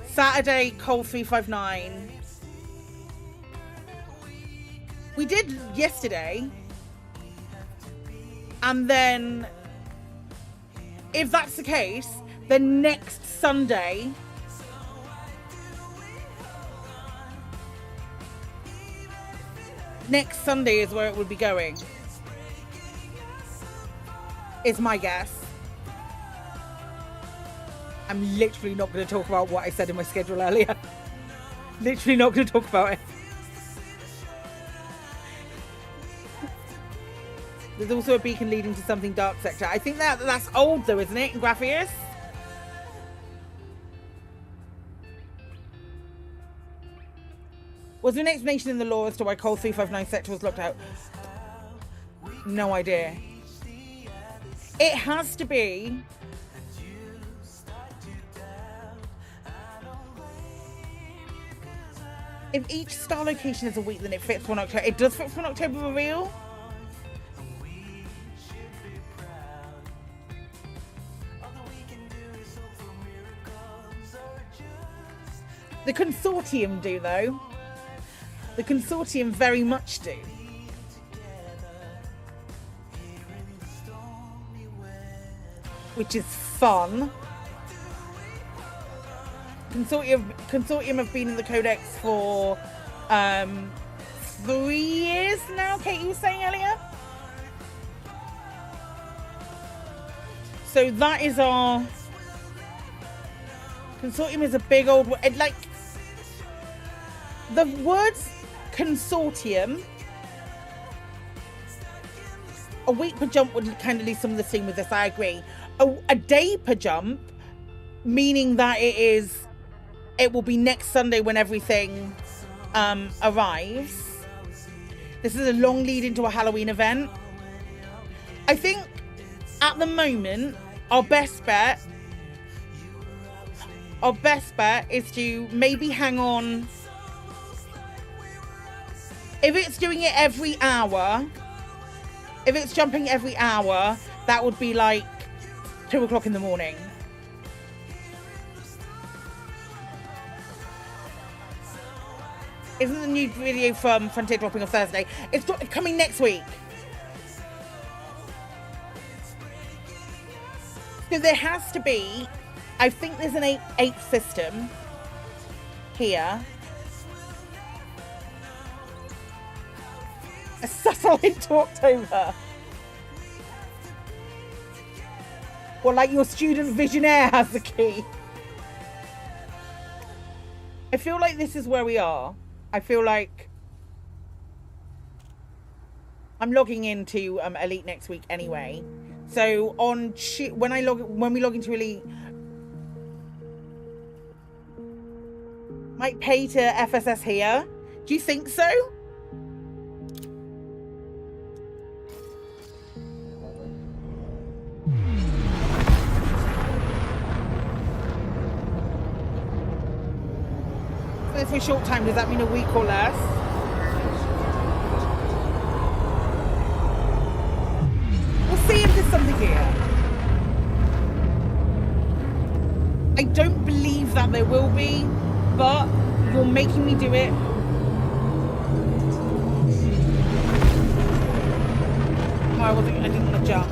Saturday Col 359. We did yesterday, and then if that's the case, the next Sunday. Next Sunday is where it would be going. Is my guess. I'm literally not going to talk about what I said in my schedule earlier. Literally not going to talk about it. There's also a beacon leading to something dark sector. I think that's old though, isn't it? In Graphius? Was there an explanation in the lore as to why Cole 359 sector was locked out? No idea. It has to be. If each star location is a week, then it fits one October. It does fit for an October reveal. The consortium do, though. The consortium very much do. Which is fun. Consortium have been in the Codex for 3 years now, Kate, you were saying earlier? So that is our... Consortium is a big old word. Like, the words consortium, a week per jump would kind of leave some of the same with this, I agree. A day per jump, meaning that it will be next Sunday when everything arrives. This is a long lead into a Halloween event. I think at the moment, our best bet is to maybe hang on. If it's doing it every hour, if it's jumping every hour, that would be like 2 o'clock in the morning. Isn't the new video from Frontier dropping on Thursday? It's coming next week. So there has to be, I think there's an eighth system here. A subtle into October. Well, like your student visionaire has the key. I feel like this is where we are. I feel like I'm logging into Elite next week anyway. So on when we log into Elite, might pay to FSS here. Do you think so? So for a short time, does that mean a week or less? We'll see if there's something here. I don't believe that there will be, but you're making me do it. Oh, I didn't want to jump.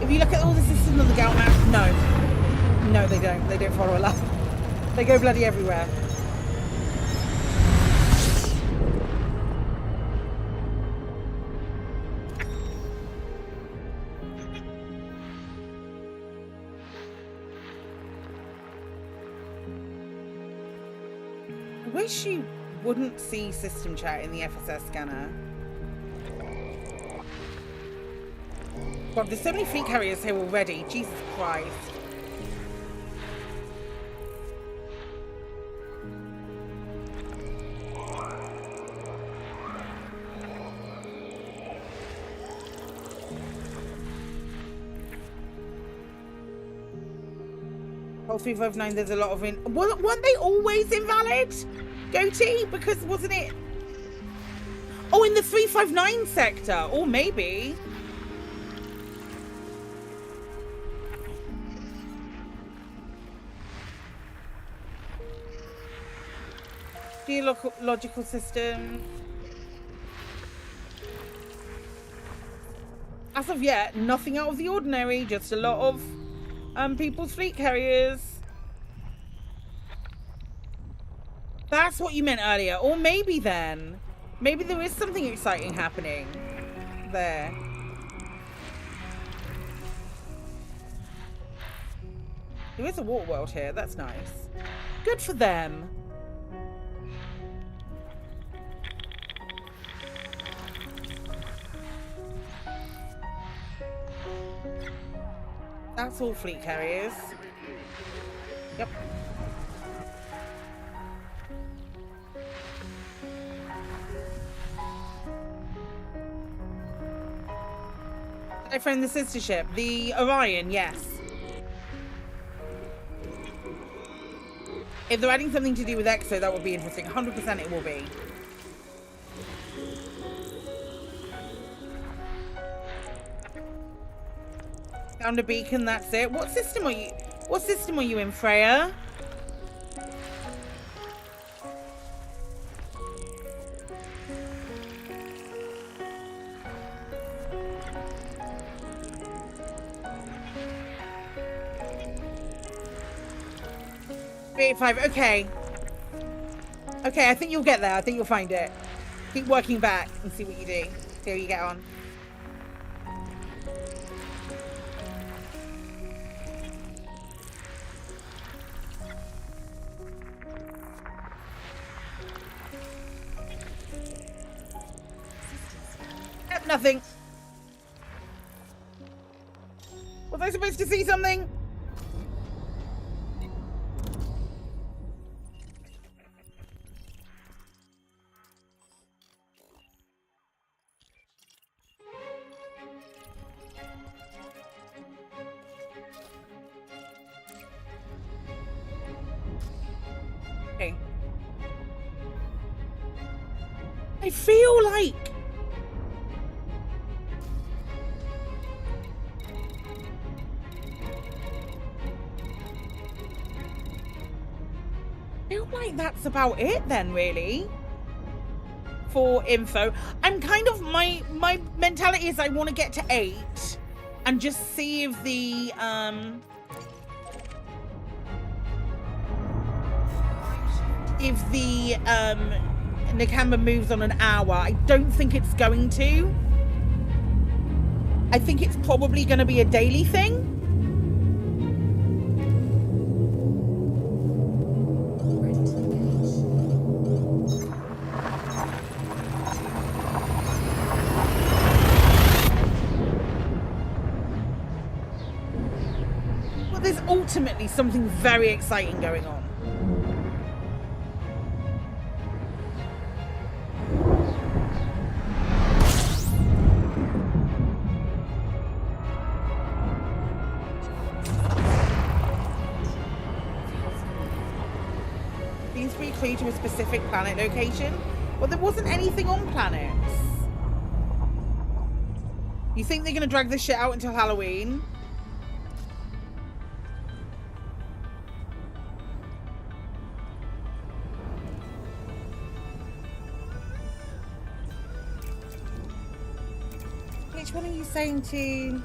If you look at all the systems on the Gal map, no, they don't. They don't follow a lap. They go bloody everywhere. I wish you wouldn't see system chat in the FSS scanner. God, there's so many fleet carriers here already. Jesus Christ. Oh, 359, there's a lot of weren't they always invalid? Goatee? Because wasn't it? Oh, in the 359 sector. Or maybe. Geological system. As of yet, nothing out of the ordinary. Just a lot of People's fleet carriers. That's what you meant earlier. Or maybe then. Maybe there is something exciting happening there. There is a water world here. That's nice. Good for them. That's all fleet carriers. Yep. I found the sister ship, the Orion, yes. If they're adding something to do with EXO, that would be interesting. 100% it will be. Found a beacon, that's it. What system are you in, Freya? Five. Okay. Okay, I think you'll get there. I think you'll find it. Keep working back and see what you do. See how you get on. Yep, nothing. Was I supposed to see something? I feel like that's about it then, really, for info. I'm kind of, my mentality is I want to get to 8 and just see if the Nakamba moves on an hour. I don't think it's going to. I think it's probably going to be a daily thing. But there's ultimately something very exciting going on. To a specific planet location. Well, there wasn't anything on planets. You think they're gonna drag this shit out until Halloween? Which one are you saying to?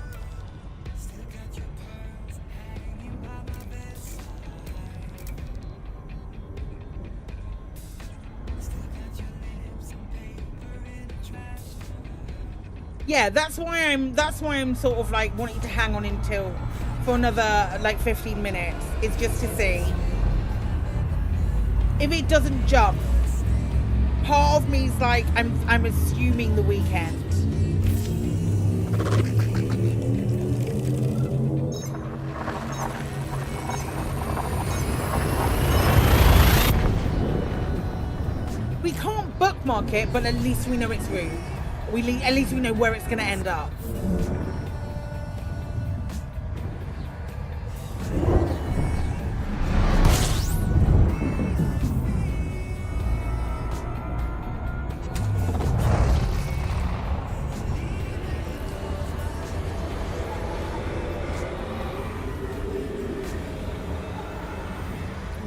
Yeah, that's why I'm sort of like wanting to hang on until for another like 15 minutes. It's just to see if it doesn't jump. Part of me is like I'm assuming the weekend. We can't bookmark it, but at least we know its route. At least we know where it's going to end up.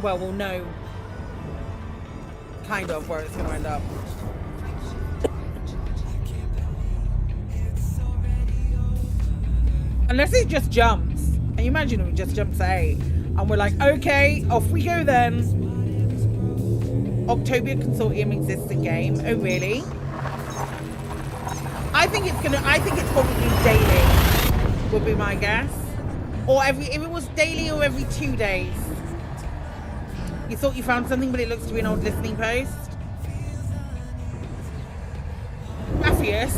Well, we'll know kind of where it's going to end up. Unless it just jumps. And you imagine we just jumped to 8 and we're like, okay, off we go then. October Consortium exists in game. Oh really? I think it's probably daily would be my guess. Or if it was daily or every 2 days. You thought you found something, but it looks to be an old listening post.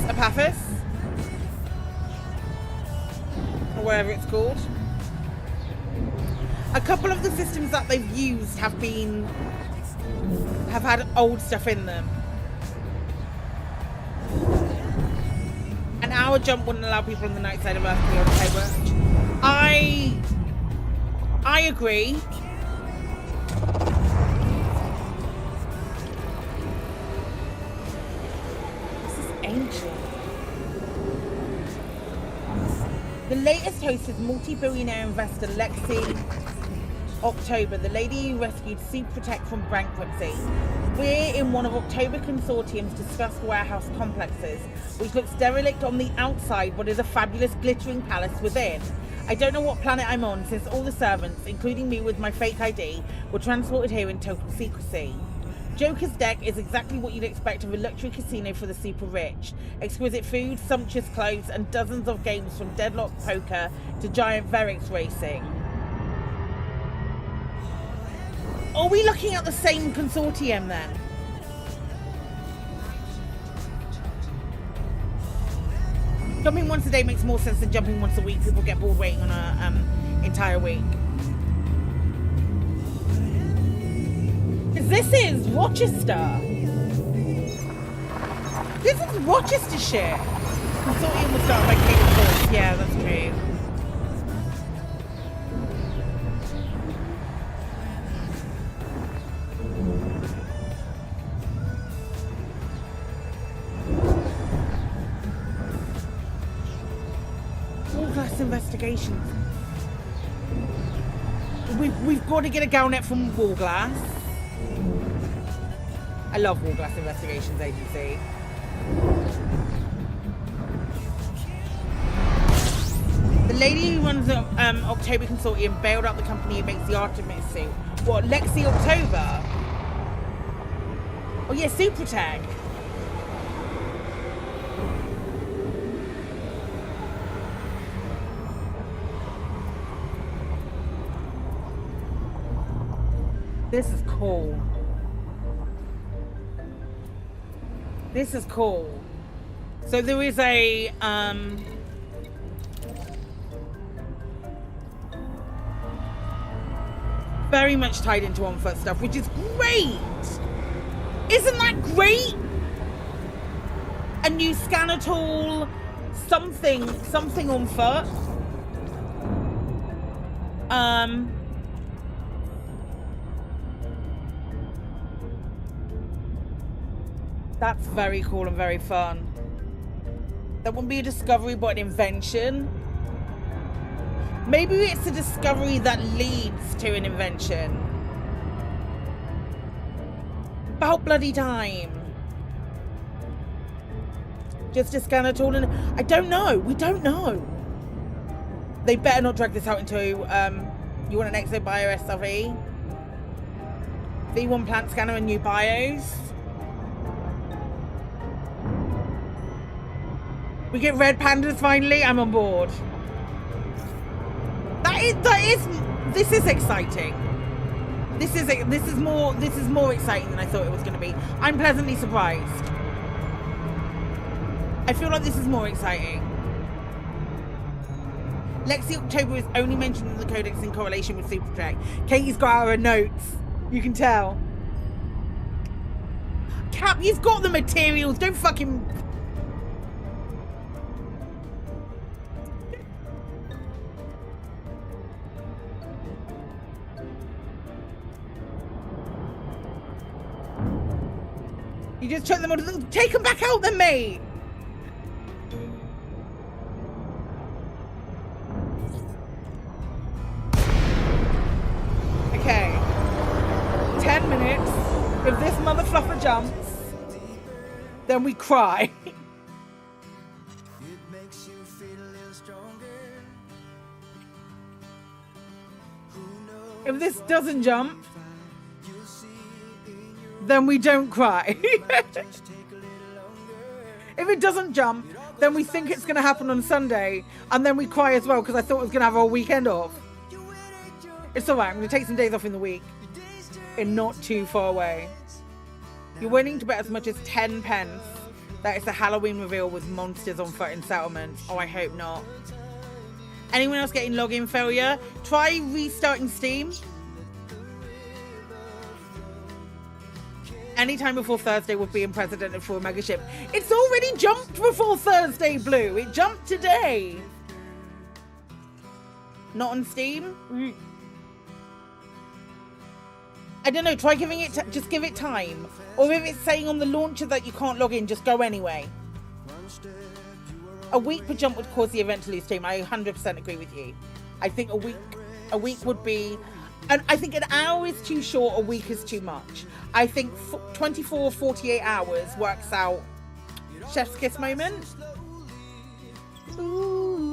Apaphis, or whatever it's called. A couple of the systems that they've used have had old stuff in them. An hour jump wouldn't allow people on the night side of Earth to be on the table. I agree. This is ancient. The latest host is multi-billionaire investor Lexi October, the lady who rescued Supertech from bankruptcy. We're in one of October Consortium's discussed warehouse complexes, which looks derelict on the outside but is a fabulous glittering palace within. I don't know what planet I'm on, since all the servants, including me with my fake ID, were transported here in total secrecy. Joker's deck is exactly what you'd expect of a luxury casino for the super rich. Exquisite food, sumptuous clothes, and dozens of games from deadlock poker to giant Verix racing. Are we looking at the same consortium then? Jumping once a day makes more sense than jumping once a week. People get bored waiting on a entire week. This is Rochester. This is Rochester shit. Consortium was started by Cable Force. Yeah, that's true. Investigations. We've got to get a Galnet from Wallglass. I love Wallglass Investigations Agency. The lady who runs the October Consortium bailed out the company who makes the Artemis suit. What, Lexi October? Oh yeah, Supertech. This is cool. This is cool. So there is a very much tied into on foot stuff, which is great. Isn't that great? A new scanner tool, something on foot. That's very cool and very fun. That wouldn't be a discovery, but an invention. Maybe it's a discovery that leads to an invention. About bloody time. Just a scanner tool, and I don't know. We don't know. They better not drag this out into you want an Exo Bio SRV? V1 plant scanner and new bios. We get red pandas finally. I'm on board. This is exciting. This is more exciting than I thought it was going to be. I'm pleasantly surprised. I feel like this is more exciting. Lexi October is only mentioned in the codex in correlation with Supertech. Katie's got her notes. You can tell. Cap, you've got the materials. Don't fucking... You just chuck them on. Take them back out then, mate. Okay. 10 minutes. If this mother fluffer jumps, then we cry. If this doesn't jump, then we don't cry. If it doesn't jump, then we think it's going to happen on Sunday, and then we cry as well because I thought I was going to have our weekend off. It's alright, I'm going to take some days off in the week. And not too far away. You're willing to bet as much as 10 pence that it's a Halloween reveal with monsters on foot in settlements. Oh, I hope not. Anyone else getting login failure? Try restarting Steam. Anytime before Thursday with being president for a mega ship. It's already jumped before Thursday, Blue. It jumped today. Not on Steam? I don't know, try giving it, just give it time. Or if it's saying on the launcher that you can't log in, just go anyway. A week per jump would cause the event to lose steam. I 100% agree with you. I think a week would be, and I think an hour is too short, a week is too much. I think 24, 48 hours works out. Chef's kiss moment. Ooh.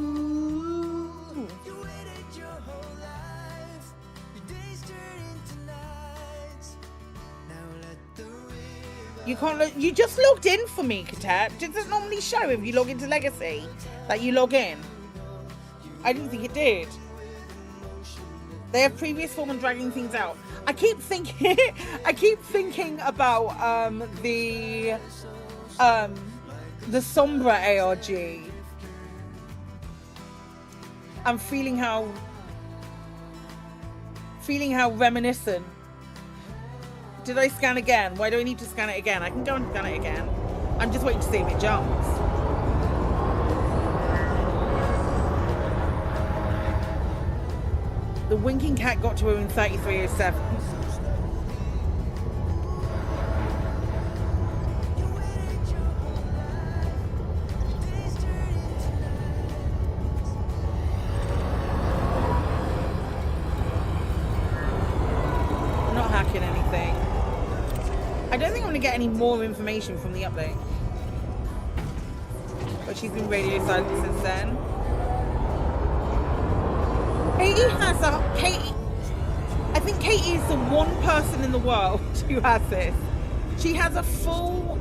You can't. You just logged in for me, Katet. Does it normally show if you log into Legacy that you log in? I didn't think it did. They have previous form and dragging things out. I keep thinking. I keep thinking about the Sombra ARG. I'm feeling how reminiscent. Did I scan again? Why do I need to scan it again? I can go and scan it again. I'm just waiting to see if it jumps. The winking cat got to her in 3307. I'm not hacking anything. I don't think I'm going to get any more information from the update. But she's been radio silent since then. I think Katie is the one person in the world who has this. She has a full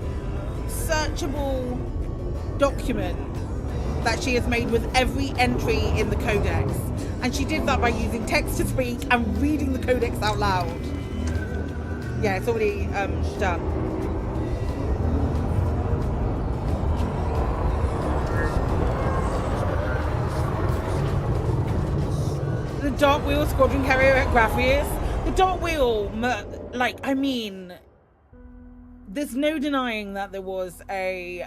searchable document that she has made with every entry in the codex. And she did that by using text to speak and reading the codex out loud. Yeah, it's already done. The Dark Wheel Squadron Carrier at Graphius. The Dark Wheel, like, I mean, there's no denying that there was a,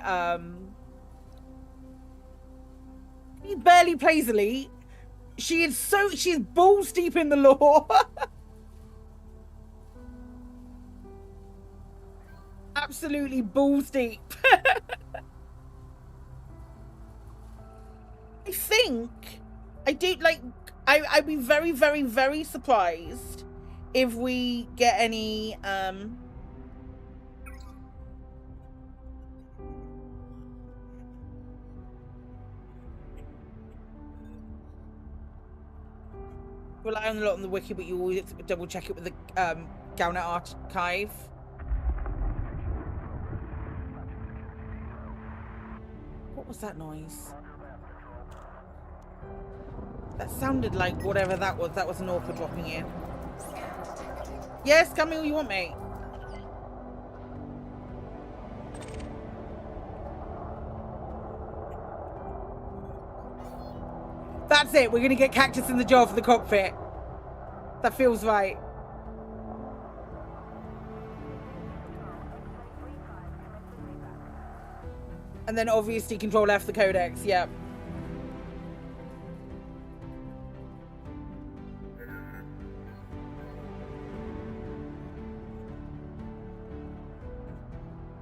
he barely plays Elite. She's balls deep in the lore. Absolutely balls deep. I think I do like I'd be very, very, very surprised if we get any rely on a lot on the wiki, but you always double check it with the Galnet archive. What was that noise? That sounded like whatever that was. That was an orca dropping in. Yes, Camille, you want me? That's it. We're going to get cactus in the jar for the cockpit. That feels right. And then obviously control F the codex. Yep.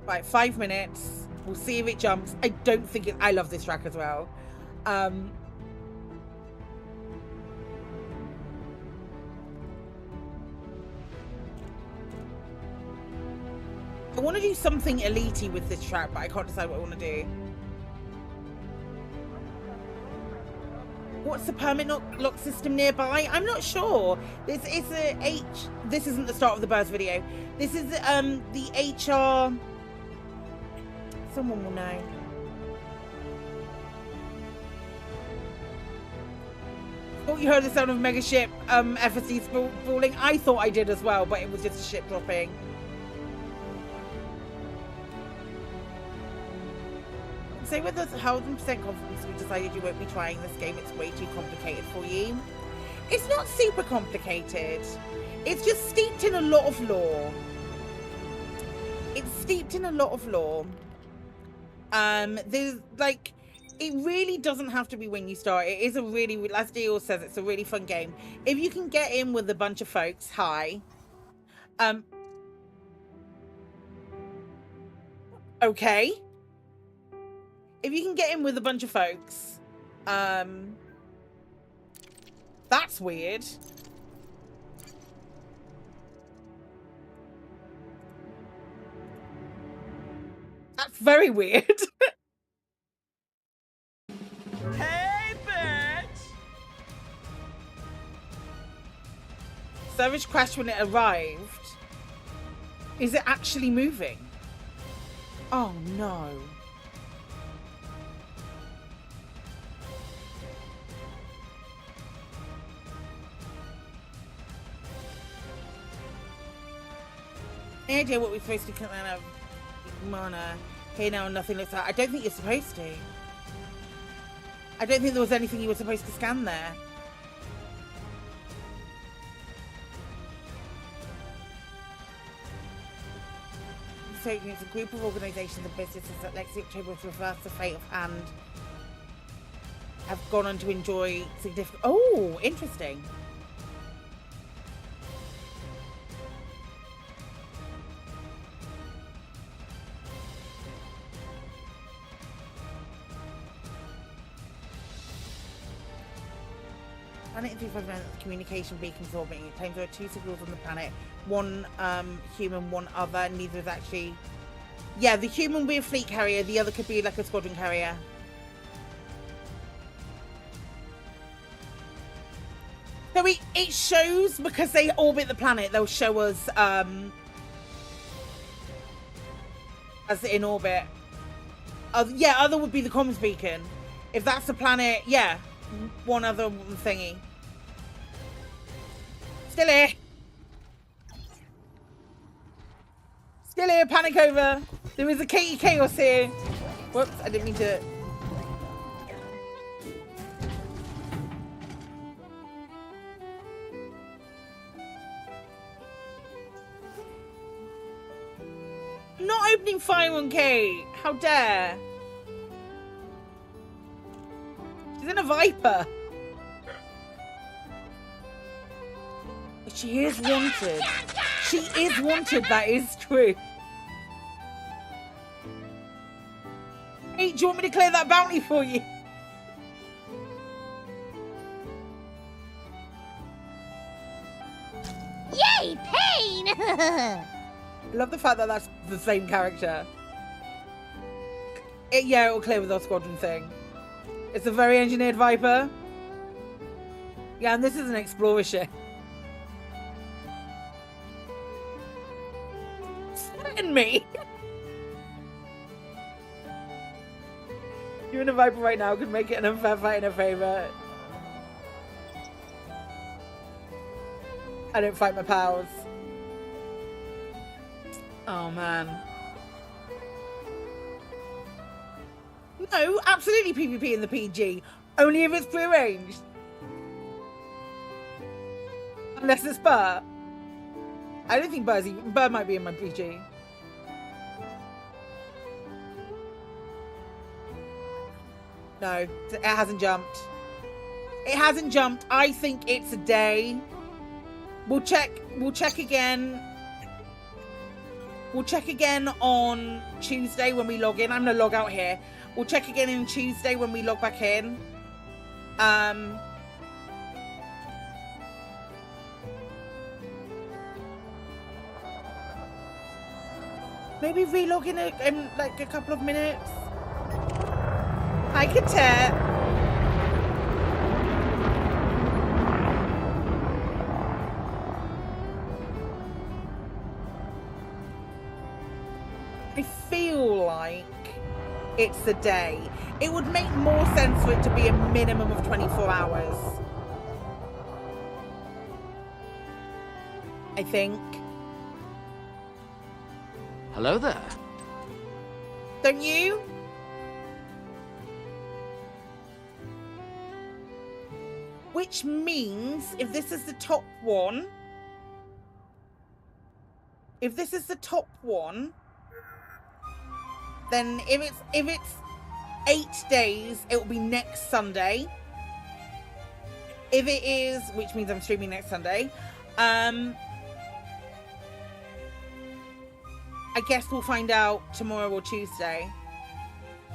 Right, 5 minutes. We'll see if it jumps. I don't think it... I love this track as well. I want to do something elite-y with this track, but I can't decide what I want to do. what's the permit lock system nearby? I'm not sure. This is a H. This isn't the start of the Buzz video. This is the HR. Someone will know. Thought you heard the sound of mega ship FSC falling. I thought I did as well, but it was just a ship dropping. Say with us 100% confidence we decided you won't be trying this game. It's way too complicated for you. It's not super complicated. It's just steeped in a lot of lore. It's steeped in a lot of lore. There's like, it really doesn't have to be when you start. It is a really, as Dior says, it's a really fun game. If you can get in with a bunch of folks, hi. Okay. If you can get in with a bunch of folks, that's weird. That's very weird. Hey, bitch! Service crashed when it arrived. Is it actually moving? Oh no. Any idea what we're supposed to come out of Mana? Here now, nothing looks like. I don't think you're supposed to. I don't think there was anything you were supposed to scan there. So it's a group of organisations and businesses that Lexi October to reverse the fate of Hand have gone on to enjoy significant. Oh, interesting. Planet in 359 communication beacons orbiting. It claims there are 2 signals on the planet. One human, one other. Neither is actually... Yeah, the human will be a fleet carrier. The other could be like a squadron carrier. So it shows, because they orbit the planet, they'll show us as in orbit. Yeah, other would be the comms beacon. If that's the planet, yeah. One other thingy. Still here. Still here, panic over. There is a Katie chaos here. Whoops, I didn't mean to. I'm not opening fire on Kate. How dare. She's in a Viper. She is wanted. She is wanted, that is true. Hey, do you want me to clear that bounty for you? Yay, pain! I love the fact that that's the same character. Yeah, it'll clear with our squadron thing. It's a very engineered Viper. Yeah, and this is an explorer ship. Threaten me. You in a Viper right now could make it an unfair fight in her favour. I don't fight my pals. Oh man. No, absolutely PvP in the PG. Only if it's prearranged. Unless it's Burr. I don't think Burr might be in my PG. No, it hasn't jumped. It hasn't jumped. I think it's a day. We'll check again. We'll check again on Tuesday when we log in. I'm gonna log out here. We'll check again on Tuesday when we log back in. Maybe relog in like a couple of minutes. Hi, Katet. I feel like it's a day. It would make more sense for it to be a minimum of 24 hours. I think. Hello there. Don't you? Which means if this is the top one, then if it's 8 days, it will be next Sunday. If it is, which means I'm streaming next Sunday, I guess we'll find out tomorrow or Tuesday.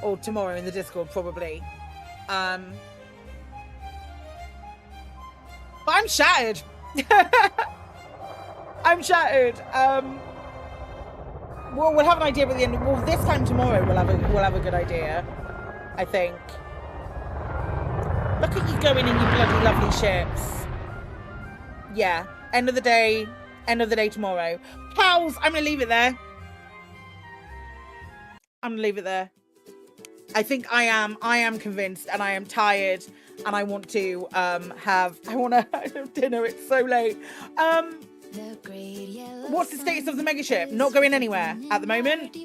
Or tomorrow in the Discord, probably. But I'm shattered. I'm shattered. Well, we'll have an idea by the end. Well, this time tomorrow we'll have a good idea, I think. Look at you going in your bloody lovely ships. Yeah. End of the day tomorrow. Pals, I'm gonna leave it there. I think I am convinced, and I am tired, and I want to have dinner. It's so late. What's the status of the megaship? Not going anywhere at the moment.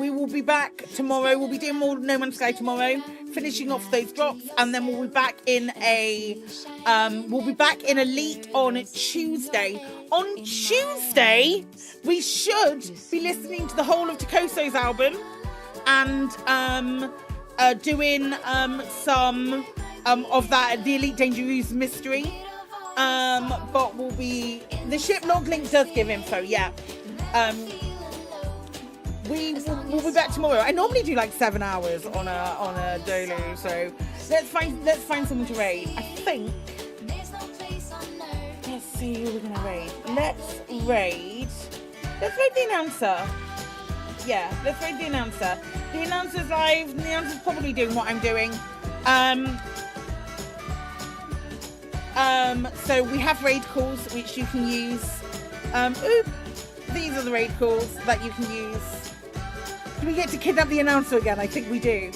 We will be back tomorrow. We'll be doing more No Man's Sky tomorrow, finishing off those drops, and then we'll be back in Elite on Tuesday. On Tuesday, we should be listening to the whole of Takoso's album and doing some of that, the Elite Dangerous mystery. But the ship log link does give info, yeah. We'll be back tomorrow. I normally do like 7 hours on a Dolu, so let's find someone to raid. I think. Let's see who we're gonna raid. Let's raid the announcer. Yeah, let's raid the announcer. The announcer's live. The announcer's probably doing what I'm doing. So we have raid calls which you can use. These are the raid calls that you can use. Do we get to kidnap the announcer again? I think we do.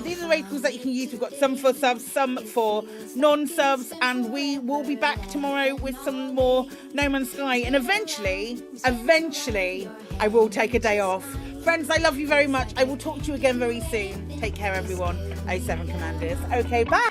These are the raid calls that you can use. We've got some for subs, some for non-subs, and we will be back tomorrow with some more No Man's Sky. And eventually, I will take a day off. Friends, I love you very much. I will talk to you again very soon. Take care, everyone. 07 Commanders. Okay, bye.